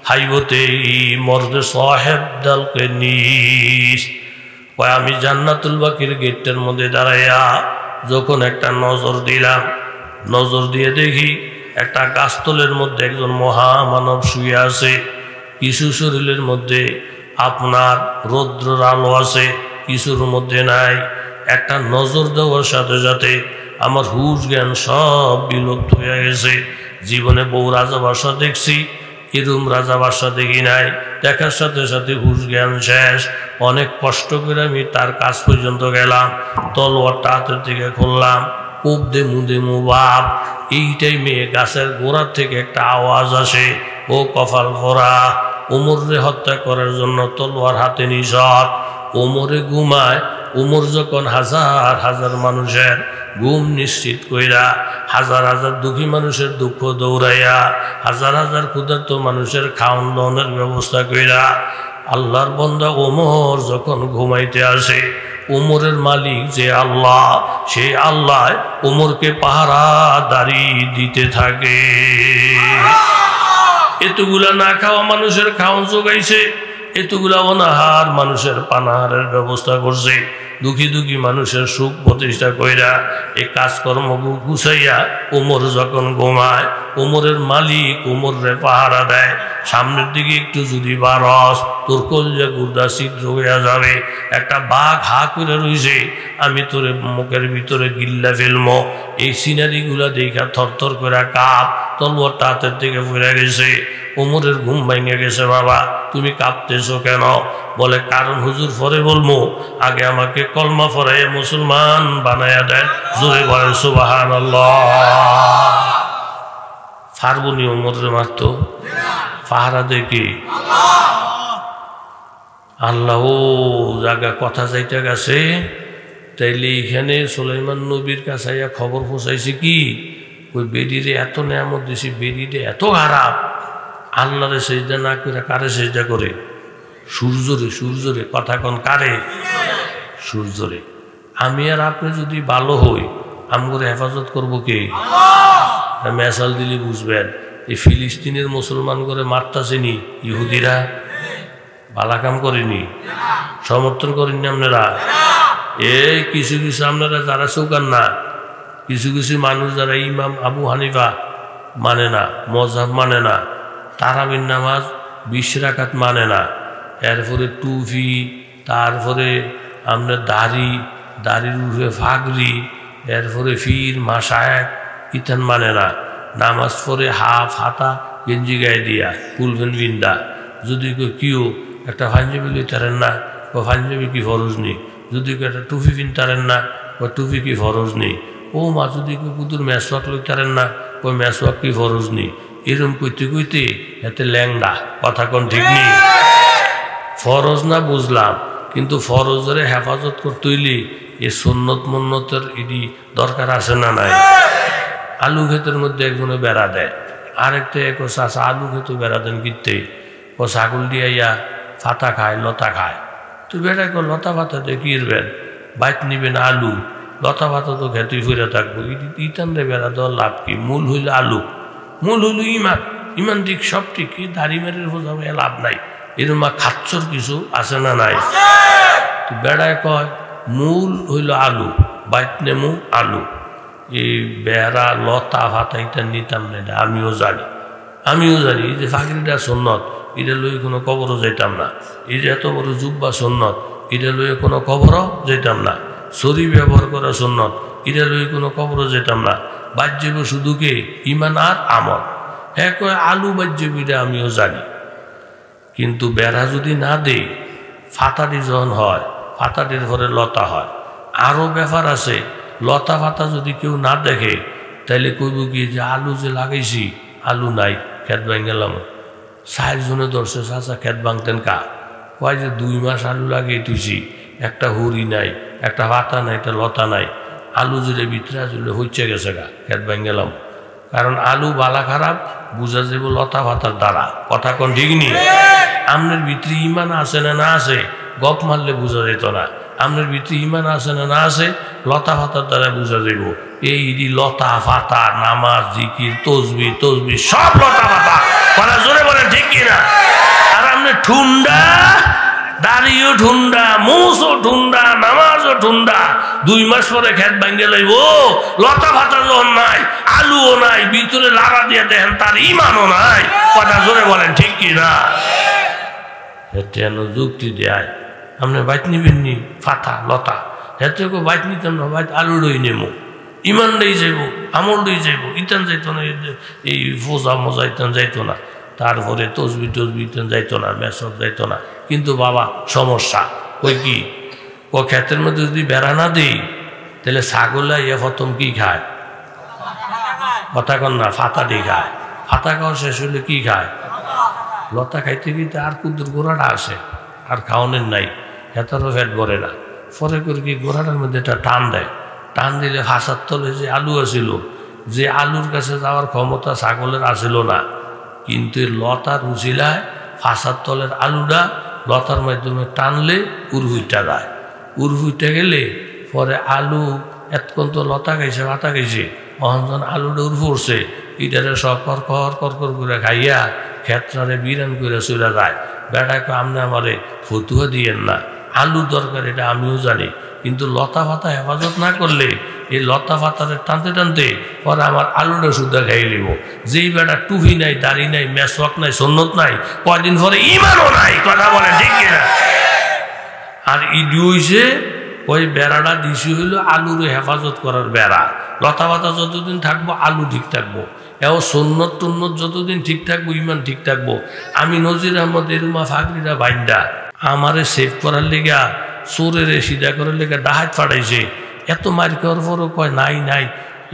হাইবতে ই মর্দে সাহেব দলকে নিস। আমি জান্নাতুল বাকির গেটটার মধ্যে দাঁড়াইয়া যখন একটা নজর দিলাম নজর দিয়ে দেখি একটা গাছতলের মধ্যে একজন মহামানব শুয়ে আছে কিছু শরীরের মধ্যে আপনার রৌদ্রের আলো আছে কিছুর মধ্যে নাই। একটা নজর দেওয়ার সাথে সাথে আমার হুশ জ্ঞান সব বিলুপ্ত হয়ে গেছে। জীবনে বহু রাজা বাসা দেখছি এরম রাজা বাসা দেখি নাই দেখার সাথে সাথে হুশ জ্ঞান শেষ। অনেক কষ্ট করে আমি তার কাছ পর্যন্ত গেলাম তলোয়ারটা হাতের থেকে খুললাম কোপ দেমু দেমু বাপ এই টাইমে গাছের গোড়ার থেকে একটা আওয়াজ আসে ও কপাল ভরা ওমরে হত্যা করার জন্য তলোয়ার হাতে নিষদ। ওমরে ঘুমায় ওমর যখন হাজার হাজার মানুষের ঘুম নিশ্চিত কইরা হাজার হাজার দুঃখী মানুষের দুঃখ দৌড়াইয়া হাজার হাজার ক্ষুধার্ত মানুষের খাওয়ান দাওয়ানোর ব্যবস্থা কইরা আল্লাহর বান্দা ওমর যখন ঘুমাইতে আসে ওমরের মালিক যে আল্লাহ সেই আল্লাহ ওমরকে পাহারাদারি দিতে থাকে। এতগুলা না খাওয়া মানুষের খাওয়ান যোগাইছে এতগুলা অনাহার মানুষের পানাহারের ব্যবস্থা করছে দুঃখী দুঃখী মানুষের সুখ প্রতিষ্ঠা কইরা এই কাজকর্ম গুছাইয়া ওমর যখন ঘুমায় ওমরের মালিক ওমরে পাহারা দেয়। সামনের দিকে একটু যদি বারস তোর কলজা গুর্দা ছিদ্র হইয়া যাবে। একটা বাঘ হা করে রয়েছে আমি তোরে মুখের ভিতরে গিল্লা ফেলবো। এই সিনারিগুলা দেখা থরথর করে কাপ তলোয়ারটা হাতের থেকে পড়ে গেছে। ওমরের ঘুম ভেঙে গেছে। বাবা তুমি কাঁপতেছো কেন? বলে কারণ হুজুর পরে বলবো আগে আমাকে কলমা পড়াইয়া মুসলমান বানায়া দেন। জোরে বলেন সুবহানাল্লাহ। ফারবনি ওমরে মারতো পাহারা দেখি আল্লাহ ও জায়গা কথা যাইতে গেছে। তাইলে এখানে সুলাইমান নবীর কাছে খবর পৌঁছাইছে কি ওই বেডিরে এত নেয়ামত দিছি বেডিরে এত খারাপ আল্লাহরে সেজদা না করে কারে সেজদা করে? সূর্যরে। সূর্যরে কথা কন কারে? সূর্যরে। আমি আর আপনি যদি ভালো হই আমগরে হেফাজত করবো কে? মেসাল দিলে বুঝবেন এই ফিলিস্তিনের মুসলমান করে মারতাছেনি ইহুদিরা ভালা কাম করেনি সমর্থন করেননি আপনারা। এই কিছু কিছু আপনারা যারা চৌকান না কিছু কিছু মানুষ যারা ইমাম আবু হানিফা মানে না মযহাব মানে না তারাবির নামাজ 20 রাকাত মানে না এরপরে টুপি, তারপরে আপনার দাড়ির উপরে ফাগরি, এরপরে ফির মাসায় ইথান মানে না, নামাজ পড়ে হাফ হাতা গেঞ্জি গায়ে দিয়া কুলবেন বিন্দা, যদি কেউ একটা পাঞ্জাবি লইতারেন না ও পাঞ্জাবি কি ফরজ নেই, যদি কেউ একটা টুপি পিনতারেন না ও টুপি কি ফরজ নেই, ও মা যদি কেউ কুদুর মেসওয়াক লইতারেন না ওই মেসওয়াক কি ফরজ নেই, এরম কইতে কইতে এতে ল্যাংডা, কথা কোন ঠিক নেই। ফরজ না বুঝলাম, কিন্তু ফরজের হেফাজত করতে হইলে এ সুন্নত মুন্নতের এটি দরকার আছে না নাই। আলু ক্ষেতের মধ্যে একজনে বেড়া দেয়, আরেকটা এক চাষা আলু খেতে বেড়া দেন কিনতে, ও ছাগল দিয়ে ইয়া ফাতা খায় লতা খায়, তো বেড়া কো লতা ফাতা দিয়ে কিনবেন, বাইট নিবেন আলু, লতা ফাতা তো খেতেই ফিরে থাকবো, ইটানরে বেড়া দেওয়ার লাভ কি? মূল হইল আলু, মূল হইল ইমান ঠিক সব ঠিক, দাড়ি মেরের বোঝাবে লাভ নাই, এরমা খাচ্ছর কিছু আছে না নাই। বেড়ায় কয় মূল হইল আলু, বাইট নেমু আলু, এই বেড়া লতা ফাতা এটা নিতাম না, এটা আমিও জানি এই যে ফাঁকরিটা সুন্নত, এটা লইয়ে কোনো কবরও যাইতাম না, এই যে এত বড় জুব্বা সুন্নত, এটা লইয়ে কোনো কবরও যেতাম না, শরীর ব্যবহার করা সুন্নত, এটা লইয়ে কোনো কবরও যেতাম না, বাজ্যব শুধু কে ইমান আর আমল। হ্যাঁ কয় আলু বাজ্যবিটা আমিও জানি, কিন্তু বেড়া যদি না দেই, ফাতাটি যখন হয়, ফাতাটির পরে লতা হয়, আরও ব্যাপার আছে, লতা ফাতা যদি কেউ না দেখে তাইলে কইব কি যে আলু যে লাগাইছি আলু নাই, খেত ভাঙ গেলাম। 4 জনে ধরছে চাচা খেত ভাঙতেন কা, কয় যে 2 মাস আলু লাগিয়ে তুইছি, একটা হুড়ি নাই, একটা পাতা নাই, একটা লতা নাই, আলু জুড়ে ভিতরে জুড়ে হইছে গেছে গা, খেত ভাঙ গেলাম। কারণ আলু বালা খারাপ বুঝা যাব লতা পাতার দ্বারা, কথা কোন ঠিক নি। আমনের ভিতরে ইমান আছে না না আছে গপ মারলে বোঝা যেত না, আমনের ভিতরে ইমান আছে না না আছে লতা পাতার দ্বারা বোঝা যাব। এই লতা পাতা নামাজ জিকির তসবি সব লতা পাতা, কথা জোরে বলেন ঠিক কিনা। আর আমনে ঠুন্ডা, দাড়িও ঠুন্ডা, মুসও ঠুন্ডা, নামাজও ঠুন্ডা, 2 মাস পরে খেত ভাঙ্গে লাইব, লতা পাতা যখন নাই, আলুও নাই, ভিতরে লাড়া দিয়ে দেখেন তার ইমানও নাই, কথা জোরে বলেন ঠিক কিনা। হেন যুক্তি দেয় আপনি বাইট নিবেন নি ফাতা লতা, হেতে বাইট নিতাম না, বাইট আলু রই নেমো, ইমান লই যাইব, আমল লই যাইব, ইতান যাইতো না, এই ফোজা মজা ইতান যাইতো না, তারপরে তসবি ইতান যাইতো না, মেসব যাইতো না। কিন্তু বাবা সমস্যা ওই কি, ও ক্ষেতের মধ্যে যদি বেড়া না দিই তাহলে ছাগলা ইয়ে প্রথম কি খায়, কথা কন না, ফাতাটি খায়, ফাতা খাওয়া শেষ হলে কি খায়, লতা খাইতে খাইতে আর কুদ্দুর গোড়াটা আসে, আর খাওয়ানোর নাই, হেতারও ফ্যাট ভরে না, পরে করে কি গোড়াটার মধ্যে একটা টান দেয়, টান দিলে ফাঁসার তলে যে আলু আসিল, যে আলুর কাছে যাওয়ার ক্ষমতা ছাগলের আসিল না, কিন্তু লতার উচিলায় ফাঁসার তলের আলুটা লতার মাধ্যমে টানলে উড়হুইটা যায়, উড়হুইটা গেলে পরে আলু এতক্ষণ তো লতা খাইছে ভাতা খাইছে, অহন আলুটা উড় পড়ছে, ইটারে সব কর করে খাইয়া ক্ষেত্রে বিরান করে চলে যায়। বেটাকে আপনি আমারে ফতুয়া দিয়েন না, আলু দরকার এটা আমিও জানি, কিন্তু লতা পাতা হেফাজত না করলে এই লতা পাতারে টানতে টানতে পরে আমার আলুটা শুদ্ধ খাই লিব। যেই বেটা টুপি নাই, দাড়ি নাই, মেসওয়াক নাই, সুন্নত নাই, কয়দিন পরে ইমানও নাই, কথা বলে ঠিক কিনা। আর ইডি হইছে ওই বেড়াটা দিছি হইল আলুর হেফাজত করার বেড়া, লতা পাতা যতদিন থাকবো আলু ঠিক থাকবো, এও সুন্নত টুন্নত যতদিন ঠিক থাকবো ইমান ঠিক থাকবো। আমি নজির আহমদ এরুমা ফাকরিরা বাইন্দা আমারে সেভ করার লেগা, চোরের সিধা করার লেগা ডাহাত ফাটাইছে, এত মার খাওয়ার পরও কয় নাই,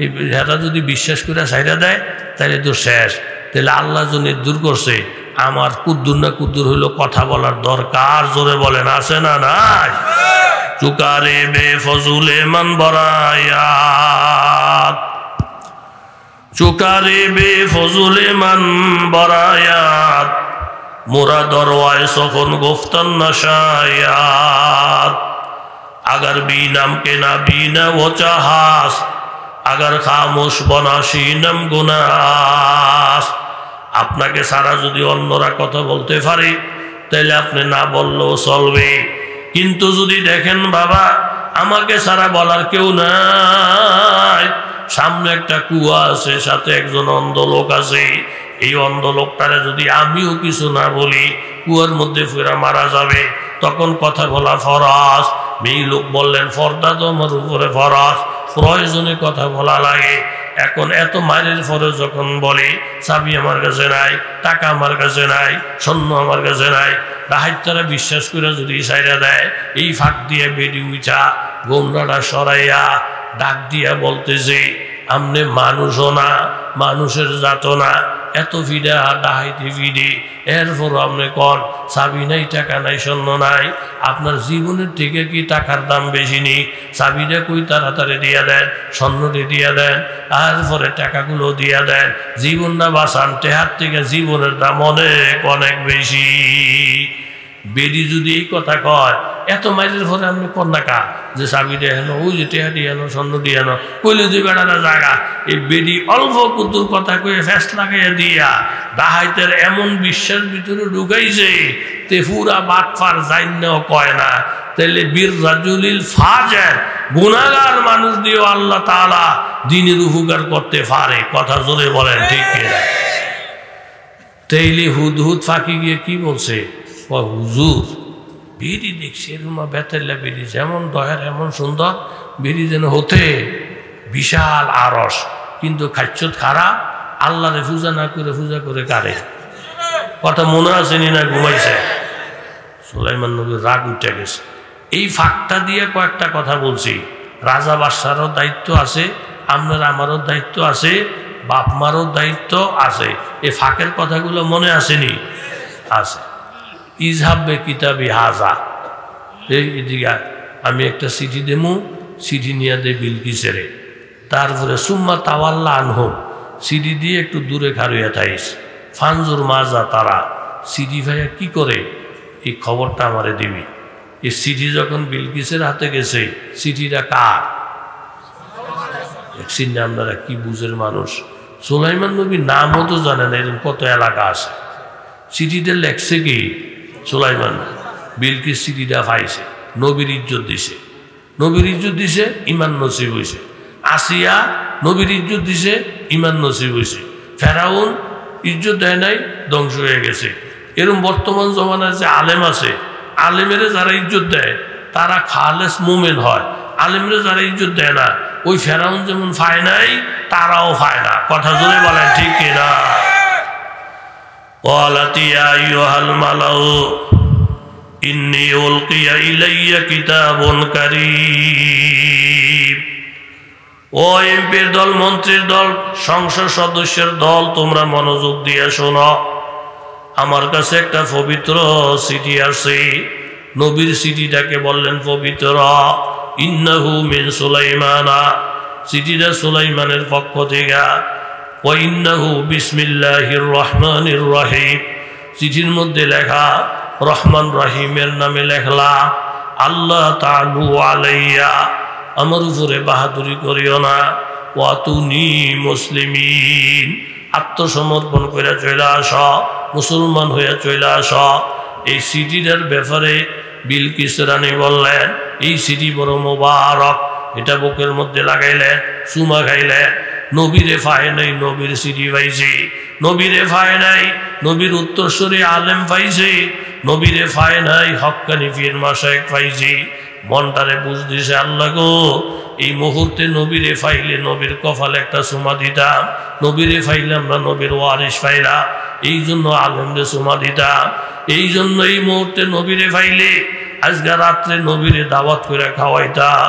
এই হেরা যদি বিশ্বাস করে ছাইরা দেয় তাহলে তো শেষ, তাহলে আল্লাহ জনের দূর করছে। আমার কুদ্দুর না কুদ্দুর হইলো কথা বলার দরকার, জোরে বলেন আছে না নাই। চুকারে বে ফজুলে মান বরায়াত, চুকারে বে ফজুলে মান বরায়াত, মোরা দরওয়ায় সফন গুফতান নশায়াত। अगर भी नम के ना भी न वो चाहास, अगर खामोश बनाशी नम गुनास। আপনাকে সারা যদি অন্যরা কথা বলতে পারে তাহলে আপনি না বললেও চলবে, কিন্তু যদি দেখেন বাবা আমাকে সারা বলার কেউ নাই, সামনে একটা কুয়া আছে, সাথে একজন অন্ধ লোক আছে, এই অন্ধ লোকটারে যদি আমিও কিছু না বলি কুয়ার মধ্যে ফেরা মারা যাবে, তখন কথা বলা ফরজ। এই লোক বললেন ফর্দা তো আমার উপরে ফরজ, প্রয়োজনে কথা বলা লাগে। এখন এত মাইলের পরে যখন বলে চাবি আমার কাছে নাই, টাকা আমার কাছে নাই, স্বর্ণ আমার কাছে নাই, রাহাইতারা বিশ্বাস করে যদি সাইরা দেয়, এই ফাঁক দিয়ে বেডি উঠা গোমরাটা সরাইয়া ডাক দিয়া বলতেছে আমনে মানুষও না, মানুষের জাতো না, এত ফিডা ডাহাইতে ফিডে, এরপর আপনি কন চাবি নাই, টাকা নাই, স্বর্ণ নাই, আপনার জীবনের থেকে কি টাকার দাম বেশি নেই? চাবিটা কই তাড়াতাড়ি দিয়া দেন, স্বর্ণটি দিয়া দেন, তারপরে টাকাগুলো দিয়া দেন, জীবন না বাঁচান, টেহার থেকে জীবনের দাম অনেক অনেক বেশি। বেডি যদি এই কথা কয়, এত মাইলের পরে আপনি কন্যাকা যে চাবি দিয়ে আনো, ওই যে টেহা দিয়ে আনো, স্বর্ণ দিয়ে আনো, কইলে দুই বেড়ানো জায়গা। এই বেডি অল্প কুতুর কথা কয়ে ফ্যাস লাগাইয়া দিয়া ডাহাইতের এমন বিশ্বাস ভিতরে ঢুকাইছে তে পুরা বাটফার জাইন্নাও কয় না। তাইলে বীর রাজুলিল ফাজের গুনাহগার মানুষ দিয়েও আল্লাহ তাআলা দ্বীনের উপকার করতে পারে। কথা জোরে বলেন ঠিক কিনা? তাইলে হুদহুদ ফাঁকি গিয়ে কি বলছে, হুজুর বিড়ি দেখছি রুমা বেতেল্লা বিড়ি, যেমন দয়ার এমন সুন্দর বিড়ি যেন হতে বিশাল আরস, কিন্তু খাচ্ছত খারাপ, আল্লাহরে পূজা না করে পূজা করে কারে। কথা মনে আছে নি না ঘুমাইছে? সুলাইমান নবীর রাগ উঠে গেছে। এই ফাঁকটা দিয়ে কয়েকটা কথা বলছি। রাজা বাদশারও দায়িত্ব আছে, আপনার আমারও দায়িত্ব আছে, বাপ মারও দায়িত্ব আছে। এই ফাঁকের কথাগুলো মনে আসেনি? আছে। ইজহাবে কিতাবি হাজা, এইদিকে আমি একটা চিঠি দেবো, চিঠি নিয়ে দে বিলকিসেরে। তারপরে সুম্মা তাওয়াল্লা আনহুম, চিঠি দিয়ে একটু দূরে খারুইয়া থাইস। ফানজুর মাজা তারা, চিঠি ভাইয়া কি করে এই খবরটা আমারে দিবি। এই চিঠি যখন বিলকিসের হাতে গেছে, চিঠিটা কার? দেখছেন না আপনারা কি বুঝের মানুষ। সুলাইমান নবীর নামও তো জানেন, এরকম কত এলাকা আছে। চিঠিটা লেখছে কি সুলাইমান? বিলকিস চিঠিটা পাইছে, নবীর ইজ্জত দিছে, নবীর ইজ্জত দিছে, ইমান নসিব হয়েছে। আসিয়া নবীর ইজ্জত দিছে, ইমান নসিব হয়েছে। ফেরাউন ইজ্জত দেয় নাই, ধ্বংস হয়ে গেছে। এরকম বর্তমান জমানার যে আলেম আছে, আলেমের যারা ইজ্জত দেয় তারা খালেস মুমেন হয়, আলেমের যারা ইজ্জত দেয় না, ওই ফেরাউন যেমন পায় নাই তারাও পায় না। কথা জোরে বলেন ঠিক কিনা? قالت يا أيها الملأ إني ألقي إلي كتاب كريم। ও এমপির দল, মন্ত্রীর দল, সংসদ সদস্যের দল, তোমরা মনোযোগ দিয়ে শোনো। আমার কাছে একটা পবিত্র চিঠি আছে। নবীর চিঠিটাকে বললেন পবিত্র। ইন্নাহু মিন সুলাইমানা, চিঠিটা সুলাইমানের পক্ষ থেকে। ওয়াইন্নাহু বিসমিল্লাহির রহমানির রহিম, চিঠির মধ্যে লেখা রহমান রহিমের নামে লেখলা। আল্লাহ তাআলু আলাইয়া, আমার উপরে বাহাদুরি করিও না। ওয়াতুনি মুসলিমিন, আত্মসমর্পণ করে চলে আস, মুসলমান হয়ে চলে আস। এই চিঠিটার ব্যাপারে বিলকিস রানী বললেন, এই চিঠি বড় মোবারক, এটা বুকের মধ্যে লাগাইলেন, চুমা খাইলেন। নবীরে পায় নাই, নবীর চিঠি পাইছে। নবীরে পায় নাই, নবীর উত্তরসূরি আলেম পাইছে। নবীরে পায় নাই, হক্কানি পীর মাশায়েখ পাইছে। মনটারে বুঝ দিছে, আল্লাহ গো এই মুহূর্তে নবীরে পাইলে নবীর কপালে একটা চুমা দিতাম, নবীরে পাইলাম না, নবীর ওয়ারিস পাইলাম, এই জন্য আলেমরে চুমা দিতাম। এই জন্য এই মুহূর্তে নবীরে পাইলে আজকে রাত্রে নবীরে দাওয়াত করে খাওয়াইতাম,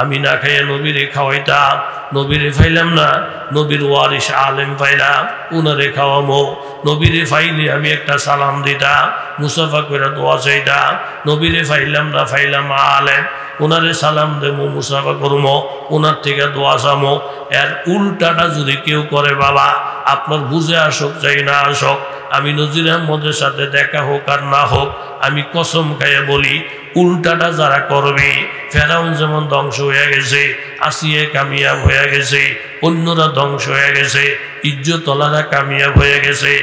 আমি না খাইয়া নবীরে খাওয়াইতাম। নবীরে পাইলাম না, নবীর ওয়ারিস আলেম পাইলাম, উনারে খাওয়ামো। নবীরে পাইলে আমি একটা সালাম দিতাম, মুসাফা করে দোয়া চাইতাম। নবীরে পাইলাম না, পাইলাম আলেম, ওনারে সালাম দেবো, মুসাফা করবো, ওনার থেকে দোয়া চামো। এর উল্টাটা যদি কেউ করে, বাবা আপনার বুঝে আসুক চাই না আসুক, আমি নজির আহমদের সাথে দেখা হোক আর না হোক, আমি কসম খাইয়া বলি উল্টাটা যারা করবে, ফেরাউন যেমন ধ্বংস হয়ে গেছে, আসিয়া কামিয়াব হয়ে গেছে, অন্যরা ধ্বংস হয়ে গেছে, ইজ্জতওয়ালারা কামিয়াব হয়ে গেছে,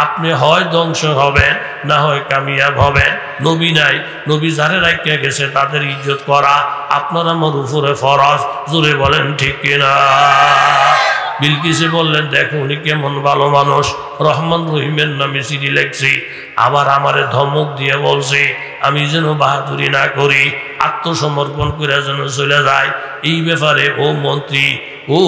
আপনি হয় ধ্বংস হবেন না হয় কামিয়াব হবেন। নবী নাই, নবী যারা রাখিয়া গেছে তাদের ইজ্জত করা আপনার আমার উপরে ফরজ। জোরে বলেন ঠিক কিনা? বিলকিসে বললেন, দেখো উনি কেমন ভালো মানুষ, রহমান রহিমের নামে চিঠি লেখছি, আবার আমারে ধমক দিয়ে বলছে আমি যেন বাহাদুরি না করি, আত্মসমর্পণ করে যেন চলে যায়। এই ব্যাপারে ও মন্ত্রী, ও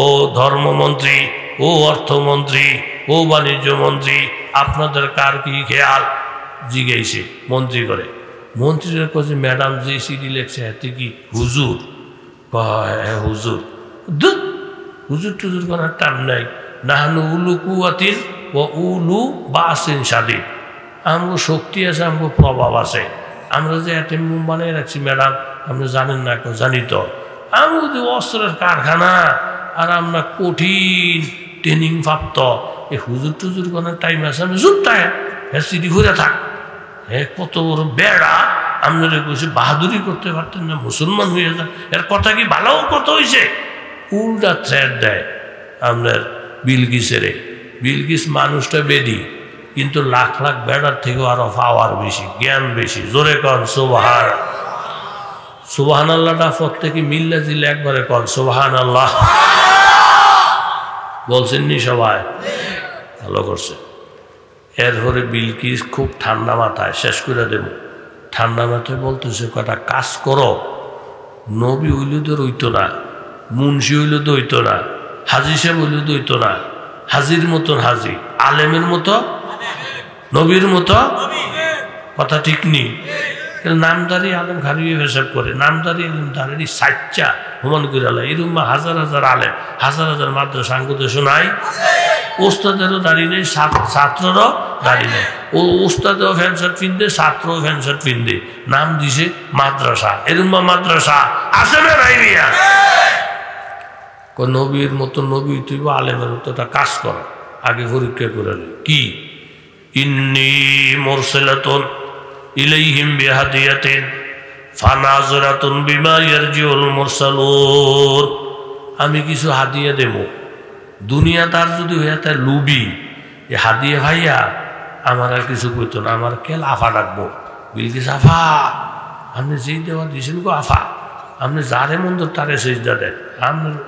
ও ধর্মমন্ত্রী, ও অর্থমন্ত্রী, ও বাণিজ্য মন্ত্রী, আপনাদের কার কি খেয়াল? জিজ্ঞেসে মন্ত্রী করে। মন্ত্রীরা কাছে ম্যাডাম যে চিঠি লেখছে এতে কি হুজুর? হ্যাঁ হুজুর। হুজুর টুজুর করার টান নাই। নাহানু উলু কুয়াতিন ও উলু বাসিন স্বাধীন, আমগো শক্তি আছে, আমগো প্রভাব আছে। আমরা যে অ্যাটেম বানিয়ে রাখছি ম্যাডাম, আপনি জানেন না? জানি তো। আমি যদি অস্ত্রের কারখানা, আর আমরা কঠিন ট্রেনিং প্রাপ্ত, এই হুজুর টুজুর করার টাইম আছে? আমি জুটটায় হ্যাঁ সিটি ঘুরে থাক। হ্যাঁ কত বড় বেড়া, আপনারা বসে বাহাদুরি করতে পারতেন না, মুসলমান হয়ে যান। এর কথা কি ভালো কথা হয়েছে? উল্টা থ্রেট দেয় আপনার বিলকিসেরে। বিলকিস মানুষটা বেদি, কিন্তু লাখ লাখ বেড়ার থেকেও আরো পাওয়ার বেশি, জ্ঞান বেশি। জোরে কন সুবহান। সুবহান আল্লাহটা প্রত্যেকে মিল্লা জিল্লা একবারে কন সুবহান আল্লাহ। বলছেন নি সবাই? ভালো করছে। এরপরে বিলকিস খুব ঠান্ডা মাথায়, শেষ করে দেব, ঠান্ডা মাথায় বলতেছে কটা কাজ করো। নবী হইলে তো রইতো না, মুন্সি হইলে তো হইতো না, হাজি সাহেব হইলে তো হইতো না, হাজির মতন হাজি, আলেমের মতো, নবীর মতো। কথা ঠিক নেই? নামদারি আলেম খারিয়ে হিসাব করে, নামদারি আলেম দাঁড়ি সাচ্চা হুমান করে এরকম হাজার হাজার আলেম, হাজার হাজার মাদ্রাসা আঙ্গুতে শোনাই। ওস্তাদেরও দাঁড়িয়ে নেই, ছাত্ররও দাঁড়িয়ে নেই। ও ওস্তাদেও ফ্যান শার্ট পিনতে, ছাত্রও ফ্যান শার্ট পিনতে, নাম দিছে মাদ্রাসা। এরকম মাদ্রাসা আছে না নাই মিয়া? নবীর মতো নবী তুই আলেমের মতো একটা কাজ কর, আগে পরীক্ষা করে নি। কি? ইন্নী মুরসালাতুন ইলাইহিম বিহাদিয়াতিন ফানাযরাতুন বিমা ইয়ারজিউল মুরসালুন। আমি কিছু হাদিয়া দেব। দুনিয়া তার যদি হইয়া তার লুবি, এ হাদিয়া ভাইয়া আমার আর কিছু কইতো না, আমার কেল আফা ডাকবো। বিলকিস আফা, আপনি যেই দেওয়া দিয়েছেন গো আফা, আপনি যারে মন্দ তারে সেজদা দেন,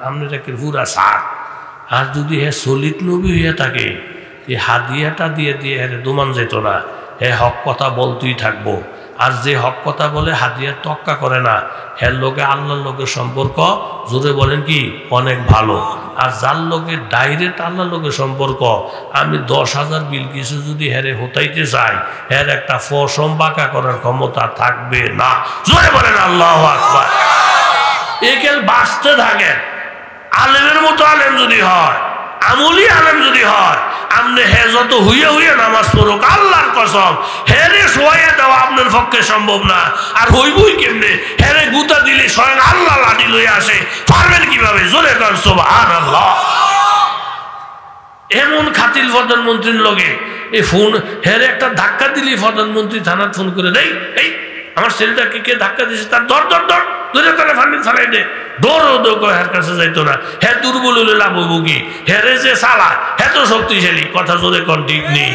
আপনি তাকে পুরা সার। আর যদি হে সলিত নবী হইয়া থাকে, এই হাদিয়াটা দিয়ে দিয়ে হ্যাঁ দোমান যেত না, হে হক কথা বলতেই থাকবো। আর যে হক কথা বলে হাদিয়ার তক্কা করে না, হ্যাঁ লোকে আল্লাহর লোকের সম্পর্ক জোরে বলেন কি অনেক ভালো। আর যার লোকে ডাইরেক্ট আল্লাহর লোকের সম্পর্ক, আমি 10,000 বিলকিসে যদি হেরে হতাইতে চাই, এর একটা ফসম বাঁকা করার ক্ষমতা থাকবে না। জোরে বলেন আল্লাহু আকবার। একেল বাঁচতে থাকেন। আলেমের মতো আলেম যদি হয়, আমলি আলেম যদি হয়, আপনি হে যত হুইয়ে হুইয়ে নামাজ পড়ুক, আল্লাহর কসম হেরে শোয়াইয়া দেওয়া আপনার পক্ষে সম্ভব না। আর হইবই কেমনে? হেরে গুতা দিলে স্বয়ং আল্লাহ লাঠি লইয়া আসে, পারবেন কিভাবে? জোরে কর সুবহানাল্লাহ। এমন খাতিল প্রধানমন্ত্রীর লগে এই ফোন হেরে একটা ধাক্কা দিলে প্রধানমন্ত্রী থানার ফোন করে দেয়, এই আমার ছেলেটাকে কে ধাক্কা দিয়েছে, তার দর দর দর ধরে তারা ফান্ডি ফালাই দে। দৌড় দৌড় হের কাছে যাইতো না। হ্যাঁ দুর্বল হলে লাভ হইব কি? হেরে যে চালা হ্যাঁ তো শক্তিশালী। কথা জোরে কোন ঠিক নেই?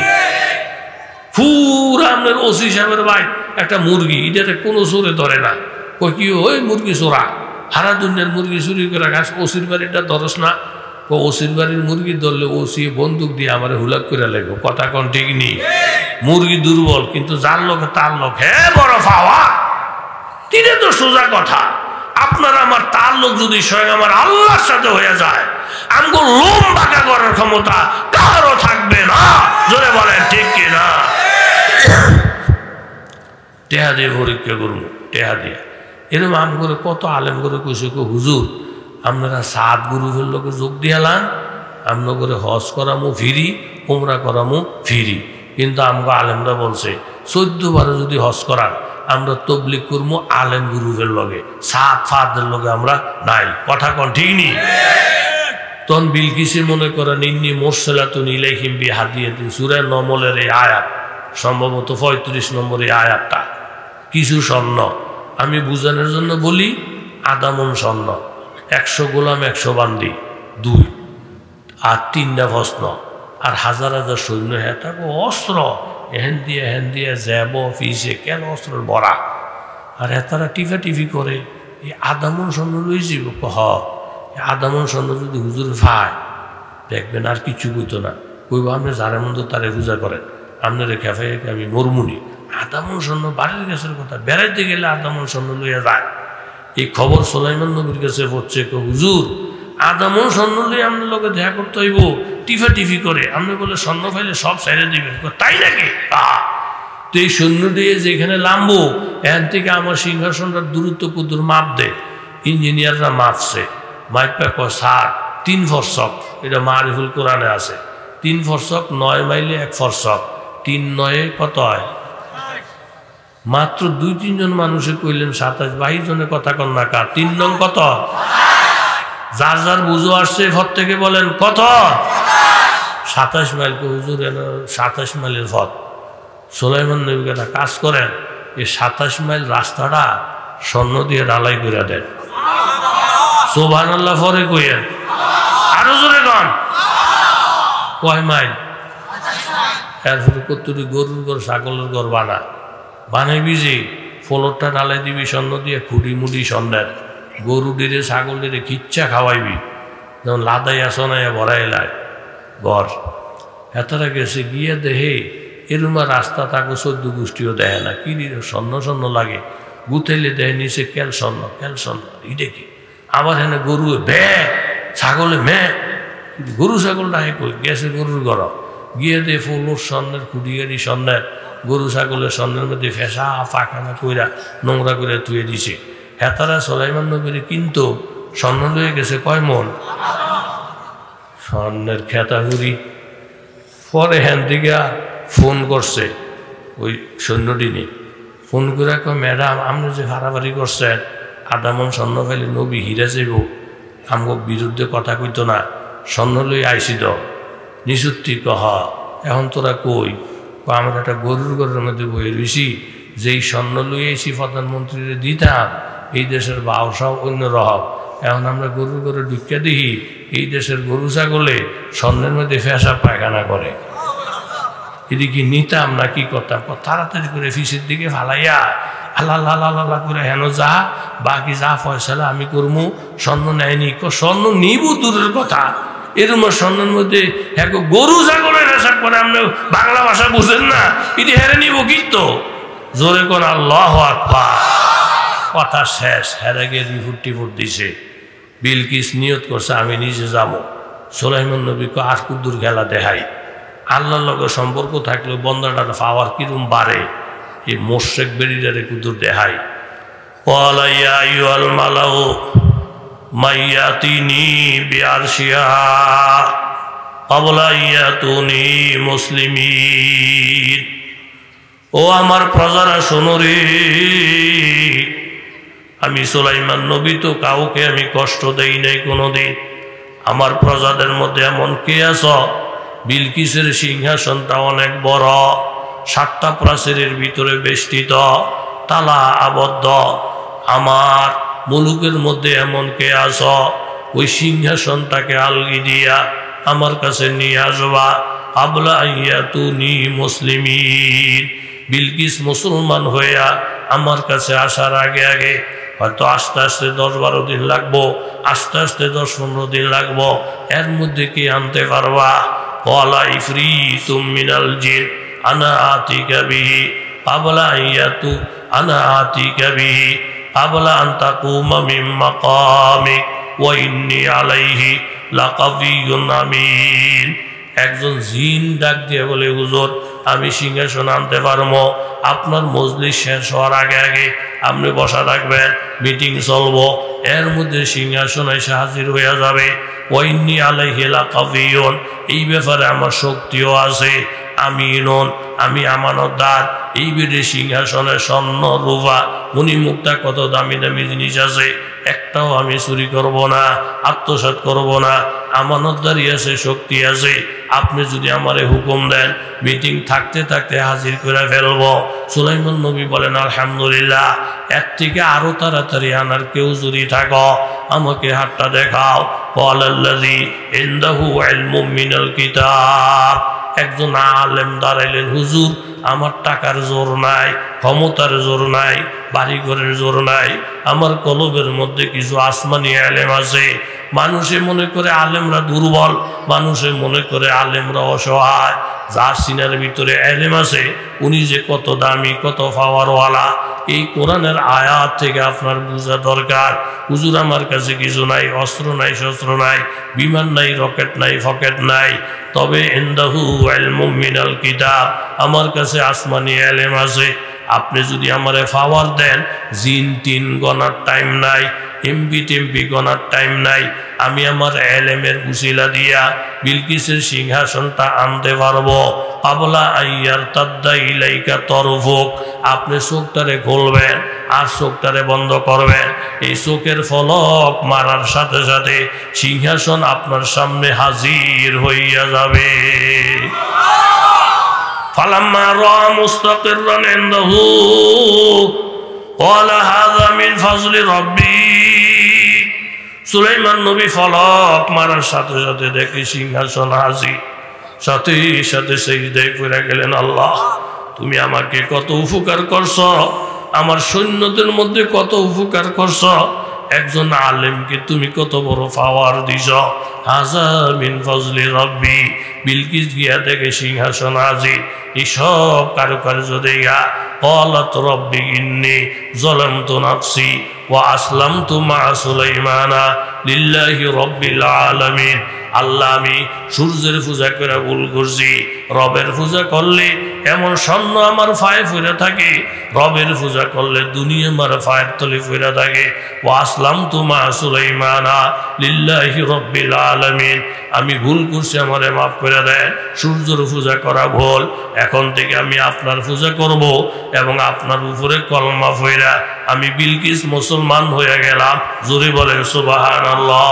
পুরা আপনার ওসি সাহেবের ভাই একটা মুরগি, এটাতে কোনো চোরে ধরে না। কই কি ওই মুরগি চোরা, হারা দুনিয়ার মুরগি চুরি করে খাস, ওসির বাড়িটা ধরস না। ওসির বাড়ির মুরগি ধরলে ওসি বন্দুক দিয়ে আমার হুলাক করে লাগবে। কথা কোন ঠিক নেই? মুরগি দুর্বল, কিন্তু যার লোকে তার লোক হ্যাঁ বড় পাওয়া। তিনি তো সোজা কথা। আপনার আমার তার লোক যদি স্বয়ং আমার আল্লাহর সাথে হয়ে যায়, আমগো লোম বাঁকা করার ক্ষমতা কারও থাকবে না। জোরে বলেন ঠিক কিনা? টেহা দিয়ে পরীক্ষা করবো, টেহা দিয়ে। এরকম আম করে কত আলেম করে কইছে হুজুর আপনারা 7 গ্রুপের লোকে যোগ দিয়ালাম, আমরা করে হজ করামো ফিরি, উমরা করামো ফিরি। কিন্তু আমগো আলেমরা বলছে 14 বারে যদি হজ করান, আমরা তবলিগ করবো আলেম গ্রুপের লগে, 7 ফাদের লগে আমরা নাই। কথা কোন ঠিক নেই? তখন বিলকিসে মনে করেন ইন্নী মুরসালাতুন ইলাইহিম বিহাদিয়াতিন, সূরা নমলের এই আয়াত, সম্ভবত 35 নম্বর এই আয়াতটা। কিছু স্বর্ণ আমি বুঝানোর জন্য বলি, আদামন স্বর্ণ, 100 গোলাম 100 বান্দি 2, আর 3টা প্রশ্ন, আর হাজার হাজার সৈন্য। হ্যাঁ থাকবো অস্ত্র হেন দিয়ে যাব ফিসে কেন অস্ত্রের বড়া। আর তারা টিফা টিফি করে এই আদামন স্বর্ণ লই যাব। হ আদামন স্বর্ণ যদি হুজুর পায় দেখবেন আর কিছু কইতো না, কইব আপনি যারের মধ্যে তারে পূজা করেন, আপনার খেফে আমি মরমুনি। আদামন স্বর্ণ বাড়ির গাছের কথা, বেড়াইতে গেলে আদামন স্বর্ণ লইয়া যায়। এই খবর সুলাইমান নবীর কাছে পড়ছে, হুজুর আদামন স্বর্ণ লইয়া আপনার লোকে দেখা করতে হইব, টিফা টিফি করে। আপনি বলে স্বর্ণ পাইলে সব সাইডে দিবেন, তাই নাকি? তো এই সৈন্য দিয়ে যেখানে নামবো এখান থেকে আমার সিংহাসনটার দূরত্ব কুদুর মাপ দে। ইঞ্জিনিয়াররা মাপছে, মাইপা কয় স্যার 3 ফরসক, এটা মারিফুল কোরআনে আছে। 3 ফরসক 9 মাইলে 1 ফরসক, 3 9 কত হয়? মাত্র 2-3 জন মানুষে কইলেন 27, 22 জনের কথা কন্যা কার? 3 নং কত? যার যার বুঝো আসছে পথ থেকে বলেন কত? 27 মাইল। হুজুর 27 মাইলের পথ। সুলাইমান নবী একটা কাজ করেন, এই 27 মাইল রাস্তাটা স্বর্ণ দিয়ে ঢালাই করে দেন। সুবহানাল্লাহ পরে কইেন, আরো জোরে কন। কয় মাইল? এরপরে কতটি গরুর ঘর ছাগলের ঘর বানাইবি যে ফ্লোরটা ঢালাই দিবি স্বর্ণ দিয়ে, খুঁটি মুড়ি স্বর্ণের, গরু দিলে ছাগল দিলে খিচ্ছা খাওয়াইবি, যেমন লাদাইয়া সোনাইয়া ভরাইলায় ঘর। হেতারা গেছে গিয়ে দেহে এরুমা রাস্তা তাকে 14 গোষ্ঠীও দেয় না, কি স্বর্ণ স্বর্ণ লাগে, গুথাইলে দেয় নিচে কেল স্বর্ণ এটা কি? আবার হেনে গরু ভে, ছাগলে মে, গরু ছাগলটা কই গেছে গরুর ঘর, গিয়ে দে ফুলোর স্বর্ণের, খুঁটিয়ারি স্বর্ণের, গরু ছাগলের স্বর্ণের মধ্যে ফেসা পাখানা কইরা নোংরা করে ধুয়ে দিছে। হেতারা সুলাইমান নবীর কিন্তু স্বর্ণ লয়ে গেছে কয় মন? স্বর্ণের খেতাগুড়ি। পরে হ্যান থেকে ফোন করছে ওই সৈন্যটিনি, ফোন করে কয় ম্যাডাম আপনি যে ভাড়াবাড়ি করছেন, আদামন স্বর্ণ পাইলে নবী হিরা যাইব, আমগো বিরুদ্ধে কথা কইতো না, স্বর্ণ লই আইসি দ নিশুত্তি কহ। এখন তোরা কই? আমরা একটা গরুর ঘরের মধ্যে বই রইছি, যেই স্বর্ণ লই আইসি প্রধানমন্ত্রীর দিতাম, এই দেশের বাউসাও অন্য রহব। এখন আমরা গরুর ঘরে ঢুকিয়া দেখি এই দেশের গরু ছাগলে স্বর্ণের মধ্যে ফেসা পায়খানা করে। এদিকে নিতাম না কি করতাম? তাড়াতাড়ি করে ফিসের দিকে ফালাইয়া আল্লাহ আল্লাহ করে হেন যা বাকি যা ফয়সালা আমি করবো। স্বর্ণ নেয়নি, স্বর্ণ নিব দূরের কথা, এরম স্বর্ণের মধ্যে হ্যাঁ গরু ছাগলের হিসাব করে আপনি বাংলা ভাষা বুঝেন না, এটি হেরে নিব কিন্তু জোরে কোন আল্লাহ আকবার। কথা শেষ, হেরে গিয়ে রিপোর্ট দিছে। বিলকিস নিয়ত করছে আমি নিজে যাব। সুলাইমান নবীকে আর কুদ্দুর খেলা দেখাই। আল্লাহর লগে সম্পর্ক থাকলে বন্দাটার পাওয়ার কিরম বাড়ে, এই মোশেক বেরিটারে কুদ্দুর দেখাই। ওয়ালাইয়া আইয়ুল মালাউ মাইয়াতিনি বিআরশিয়া ক্বাবলা ইয়াতুনি মুসলিমিন। ও আমার প্রজারা শোনো রে, আমি সুলাইমান নবী তো কাউকে আমি কষ্ট দেই নাই কোনোদিন। আমার প্রজাদের মধ্যে এমন কে আছ? বিলকিসের সিংহাসনটা অনেক বড়, 7টা প্রাচীরের ভিতরে বেষ্টিত, তালা আবদ্ধ। আমার মুলুকের মধ্যে এমন কে আছ? ওই সিংহাসনটাকে আলগি দিয়া আমার কাছে নিয়ে আসবা। ক্বাবলা ইয়াতুনি মুসলিমিন। বিলকিস মুসলমান হইয়া আমার কাছে আসার আগে আগে হয়তো আস্তে আস্তে 10-12 দিন লাগবো, আস্তে আস্তে 10-15 দিন লাগবো। এর মধ্যে কি আনতে পারবা? ক্বালা ইফরিতুম মিনাল জিন আনা আতিকা বিহি ক্বাবলা ইয়াতু আনা আতিকা বিহি ক্বাবলা আন তাকুমা মিন মাকামিক ওয়া ইন্নী আলাইহি লাকাবিয়্যুন আমিন। একজন জিন ডাক দিয়ে বলে, হুজুর আমি সিংহাসন আনতে পারবো, আপনার মজলিস শেষ হওয়ার আগে আগে আপনি বসা থাকবেন, মিটিং চলবো, এর মধ্যে সিংহাসন এসে হাজির হইয়া যাবে। ওয়াইন্নী আলাইহি লাকাবিয়্যুন, এই ব্যাপারে আমার শক্তিও আছে। আমিনুন, আমি আমানতদার। এই বেডে সিংহাসনের স্বর্ণ রূপা মণিমুক্তা কত দামি দামি জিনিস আছে, একটাও আমি চুরি করব না, আত্মসাৎ করব না। আমানতদারি আছে, শক্তি আছে। আপনি যদি আমারে হুকুম দেন মিটিং থাকতে থাকতে হাজির করে ফেলব। সুলাইমান নবী বলেন আলহামদুলিল্লাহ, এর থেকে আরো তাড়াতাড়ি আনার কেউ যদি থাকো আমাকে হাতটা দেখাও। ক্বালাল্লাযী ইনদাহু ইলমুম মিনাল কিতাব। একজন আলেম দাঁড়াইলেন, হুজুর আমার টাকার জোর নাই, ক্ষমতার জোর নাই, বাড়িঘরের জোর নাই, আমার কলবের মধ্যে কিছু আসমানি আলেম আছে। মানুষে মনে করে আলেমরা দুর্বল, মানুষে মনে করে আলেমরা অসহায়। যার সিনার ভিতরে এলেম আছে উনি যে কত দামি, কত পাওয়ারওয়ালা, এই কোরআনের আয়াত থেকে আপনার বোঝা দরকার। হুজুর আমার কাছে কিছু নাই, অস্ত্র নাই, শস্ত্র নাই, বিমান নাই, রকেট নাই, ফকেট নাই, তবে ইনদাহু ইলমুম মিনাল কিতাব, আমার কাছে আসমানি এলেম আছে। আপনি যদি আমারে পাওয়ার দেন, জিন টিন গনার টাইম নাই, এমপি টেমপি গনার টাইম নাই, আমি আমার এলেমের উসিলা দিয়া বিলকিসের সিংহাসনটা আনতে পারবো। পাবলা আইয়ার তাদ্দা ইলাইকা তরফুক, আপনি চোখটারে খুলবেন আর চোখটারে বন্ধ করবেন, এই চোখের ফলক মারার সাথে সাথে সিংহাসন আপনার সামনে হাজির হইয়া যাবে। ফালাম্মা রা মুস্তাকিররান ইনদাহু ক্বালা হাযা মিন ফাজলি রাব্বি। সুলাইমান নবী ফলক মারার সাথে সাথে দেখে সিংহাসন হাজির, সাথে সাথে সিজদায় পড়ে গেলেন, আল্লাহ তুমি আমাকে কত উপকার করছ, আমার সৈন্যদের মধ্যে কত উপকার করছ, একজন আলেমকে তুমি কত বড় পাওয়ার দিছ। হাযা মিন ফাজলি রাব্বি, বিলকিস গিয়া দেখে সিংহাসন হাজির, এইসব কারুকার্য দেখা ক্বালাত রাব্বি ইন্নী যালামতু নাফসি ওয়া আসলামতু মা সুলাইমানা লিল্লাহি রাব্বিল আলামিন। আল্লাহ আমি সূর্যের পূজা করে ভুল করছি, রবের পূজা করলে এমন স্বর্ণ আমার পায়ে ফিরে থাকে, রবের পূজা করলে দুনিয়া আমার পায়ের তলে ফিরে থাকে। ও আসলামতু মা সুলাইমানা লিল্লাহি রাব্বিল আলামিন, আমি ভুল করছি, আমারে মাফ করে দেন, সূর্যের পূজা করা ভুল, এখন থেকে আমি আপনার পূজা করব এবং আপনার উপরে কলমা ফইরা আমি বিলকিস মুসলমান হয়ে গেলাম। জোরে বলেন সুবহানাল্লাহ।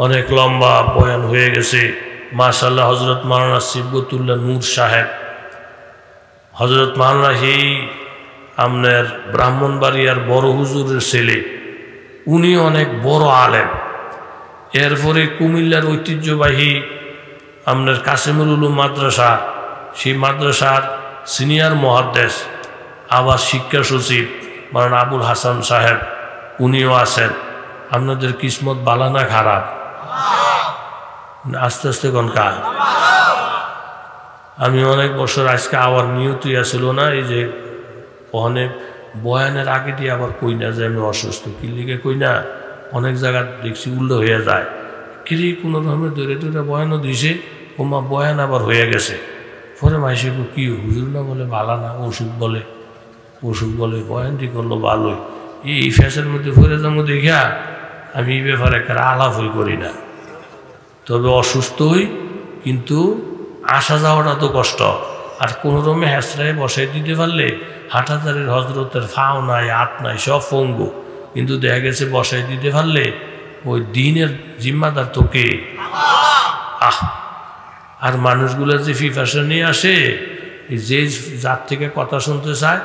অনেক লম্বা বয়ান হয়ে গেছে। মাশাআল্লাহ হযরত মাওলানা সিবগতুল্লাহ নূর সাহেব, হযরত মাওলানা এই আপনার ব্রাহ্মণবাড়িয়ার বড় হুজুরের ছেলে, উনি অনেক বড় আলেম। এরপরে কুমিল্লার ঐতিহ্যবাহী আপনার কাসিমুল উলুম মাদ্রাসা, সেই মাদ্রাসার সিনিয়র মুহাদ্দিস, আবার শিক্ষা সচিব মাওলানা আবুল হাসান সাহেব, উনিও আছেন। আপনাদের কিসমত বালা না খারাপ? আস্তে আস্তে কনকা। আমি অনেক বছর আজকে আবার নিয়তই আসছিল না, এই যে ওখানে বয়ানের আগে দিয়ে আবার কই না যে আমি অসুস্থ, কি লিগে কই না, অনেক জায়গা দেখছি উল্টো হয়ে যায়, কিরে কোনো রকমের ধরে ধরে বয়ানও দিছে, ওমা বয়ান আবার হয়ে গেছে। পরে মাইসে কি হুজুর না বলে ভালো না, অসুখ বলে, অসুখ বলে, বয়ানটি করলো ভালোই, এই ফ্যাসের মধ্যে ফিরে যাবো দেখা আমি এই ব্যাপারে একটা আলাপই করি না। তবে অসুস্থ হই, কিন্তু আসা যাওয়াটা তো কষ্ট, আর কোনো রকমে হ্যাঁচড়ায় বসাই দিতে পারলে হাঁটাচারির হজরতের ফাও নাই, হাত নাই, সব পঙ্গু, কিন্তু দেখা গেছে বসাই দিতে পারলে ওই দিনের জিম্মাদার তোকে। আর মানুষগুলোর যে ফিফাসা নিয়ে আসে, যে যার থেকে কথা শুনতে চায়,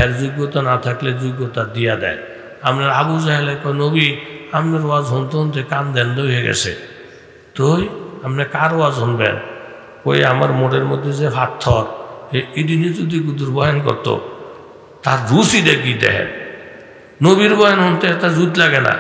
এর যোগ্যতা না থাকলে যোগ্যতা দিয়া দেয়। আপনার আবু জাহেলে কয়, নবী আপনার ওয়াজ শুনতে শুনতে কান দেন্দ হয়ে গেছে, তো আপনি কার ওয়াজ শুনবেন? ওই আমার মোড়ের মধ্যে যে পাথর, এদিনে যদি গুদুর বয়ান করত, তার রুচি দেখি দেখেন, নবীর বয়ান শুনতে এত জুত লাগে না,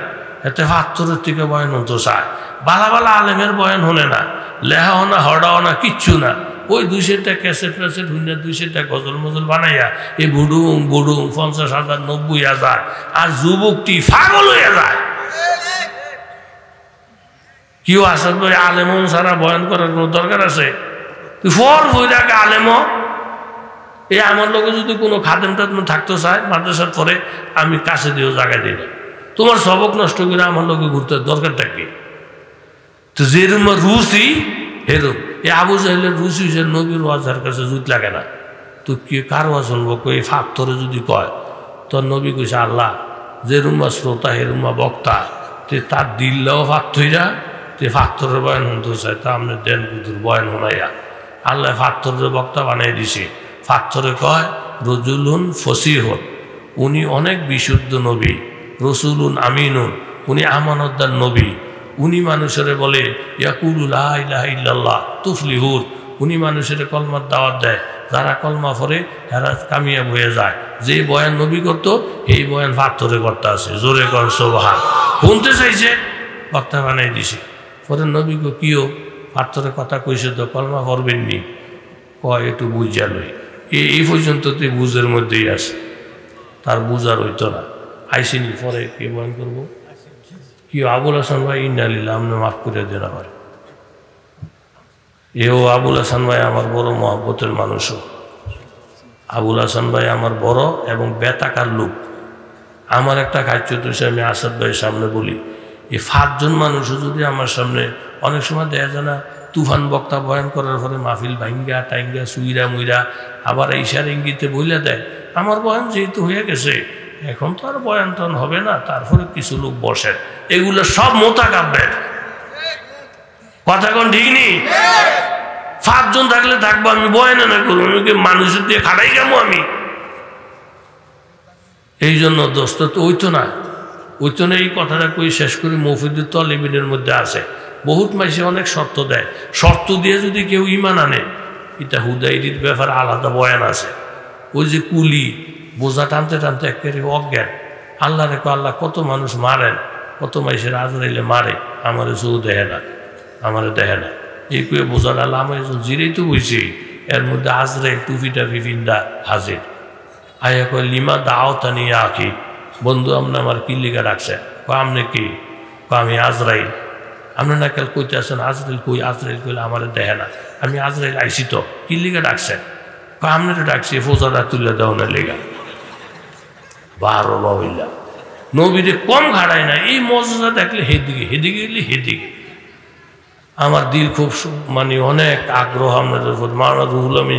এতে পাথরের থেকে বয়ান শুনতে চায়। বালা বালা আলেমের বয়ান শুনে না, লেহাও না, হড়াও না, কিচ্ছু না, ওই 200টা ক্যাসেট ফ্যাসেট হুইনা 200টা গজল মজল বানাইয়া এই বুডুম বুডুম 50,000 90,000, আর যুবকটি পাগল হয়ে যায়। কেউ আসাদ ভাই আলেম সারা বয়ান করার কোনো দরকার আছে? তুই ফর বইটাকে আলেম, এই আমার লোকে যদি কোনো খাদেম টাদেম থাকতে চায় মাদ্রাসার পরে, আমি কাছে দিয়েও জায়গায় দিই না। তোমার সবক নষ্ট করে আমার লোকে ঘুরতে দরকারটা কি? তো যেরকম রুচি এরকম, এই আবু জাহেলের রুচি হয়েছে নবীর ওয়াজের কাছে জুত লাগে না। তো কি কার ওয়াজ শুনবো? এই ফাক্তরে যদি কয়, তোর নবী কইছে আল্লাহ যেরুমা শ্রোতা হেরুমা বক্তা, তে তার দিল্লাও ফাক্তইরা তে ফাক্তরের বয়ান শুনতে চায়, তা আপনি দেন কুতুর বয়ান শোনাইয়া আল্লাহ ফাক্তরের বক্তা বানিয়ে দিছে। ফাক্তরে কয় রজুলুন ফসিহুন, উনি অনেক বিশুদ্ধ নবী, রসুলুন আমিনুন, উনি আমানতদার নবী, উনি মানুষের বলে ইয়াকুলু লা ইলাহা ইল্লাল্লাহ তুফলিহুন, উনি মানুষের কলমার দাওয়াত দেয়, যারা কলমা পড়ে এরা কামিয়াব হয়ে যায়। যে বয়ান নবী করতো এই বয়ান ফাক্তরে করতে আছে। জোরে কর সুবহান। শুনতে চাইছে বক্তা বানাই দিছে। পরে নবী গো কিও পাত্রে কথা কইছে তো কলমা করবেন নি, কয় একটু বুঝা লই। এই পর্যন্ত তুই বুঝের মধ্যেই আছে, তার বুঝার হইতো না। আইসিনি পরে কি বয়ান করবো কি আবুল হাসান ভাই ইন্নালিল্লাহ, আপনি মাফ করে দেন আমার। এও আবুল হাসান ভাই আমার বড় মহব্বতের মানুষও। আবুল হাসান ভাই আমার বড় এবং বেতাকার লোক। আমার একটা কার্য হচ্ছে, আমি আসাদ ভাইয়ের সামনে বলি, এই 5 জন মানুষও যদি আমার সামনে, অনেক সময় দেখা যায় না তুফান বক্তা বয়ান করার পরে মাহফিল ভাঙ্গা টাইঙ্গা সুইরা মুইরা আবার ঈশার ইঙ্গিতে বইলা দেয়। আমার বয়ান যেহেতু হয়ে গেছে, এখন তো আর বয়ান টন হবে না, তারপরে কিছু লোক বসেন, এগুলো সব মোতাকাব্বের কথা। কোন ঠিক নেই? 5 জন থাকলে থাকবো, আমি বয়ানে না করবো, আমি মানুষের দিয়ে খাটাই যাবো আমি। এই জন্য দোস্ত তো ওইতো না, ওইতো না। এই কথাটা কই শেষ করি। মফিদুত তলিবিনের মধ্যে আছে বহুত মাইসে অনেক শর্ত দেয়, শর্ত দিয়ে যদি কেউ ইমান আনে, এটা হুদাইরির ব্যাপার আলাদা বয়ান আছে। ওই যে কুলি বোঝা টানতে টানতে একেবারে অজ্ঞান, আল্লাহ রেখো আল্লাহ কত মানুষ মারেন, কত মাইসের আজরাইলে মারে, আমারে চৌ দেখে না, আমারে দেখে না। এই কুয়ে বোঝা ডাল আমি জিরেই তো বইছি, এর মধ্যে আজরাইল টুপিটা বিভিন্দা হাজির। আয়া কয় লিমা দাও তা নিয়ে আঁকি, বন্ধু আপনি আমার কি লিগা রাখছে? আপনি কি? আমি আজরাইল। আপনি না কাল কইতে আসেন আজরাইল কই? আজরাইল কইলে আমার দেখে না। আমি আজরাইল আইসি তো, কি লিগা ডাকছেন? আপনারা ডাকছি ফোজারা তুলে দেও না লেগা। 12 বাবিল্লা নবীরে কম ঘাড়ায় না। এই মর্যাদা দেখলে হেদিকে হেদিকে গেলে হেদিকে। আমার দিল খুব মানে অনেক আগ্রহ আপনাদের উপর। মাওলানা রুহুল আমিন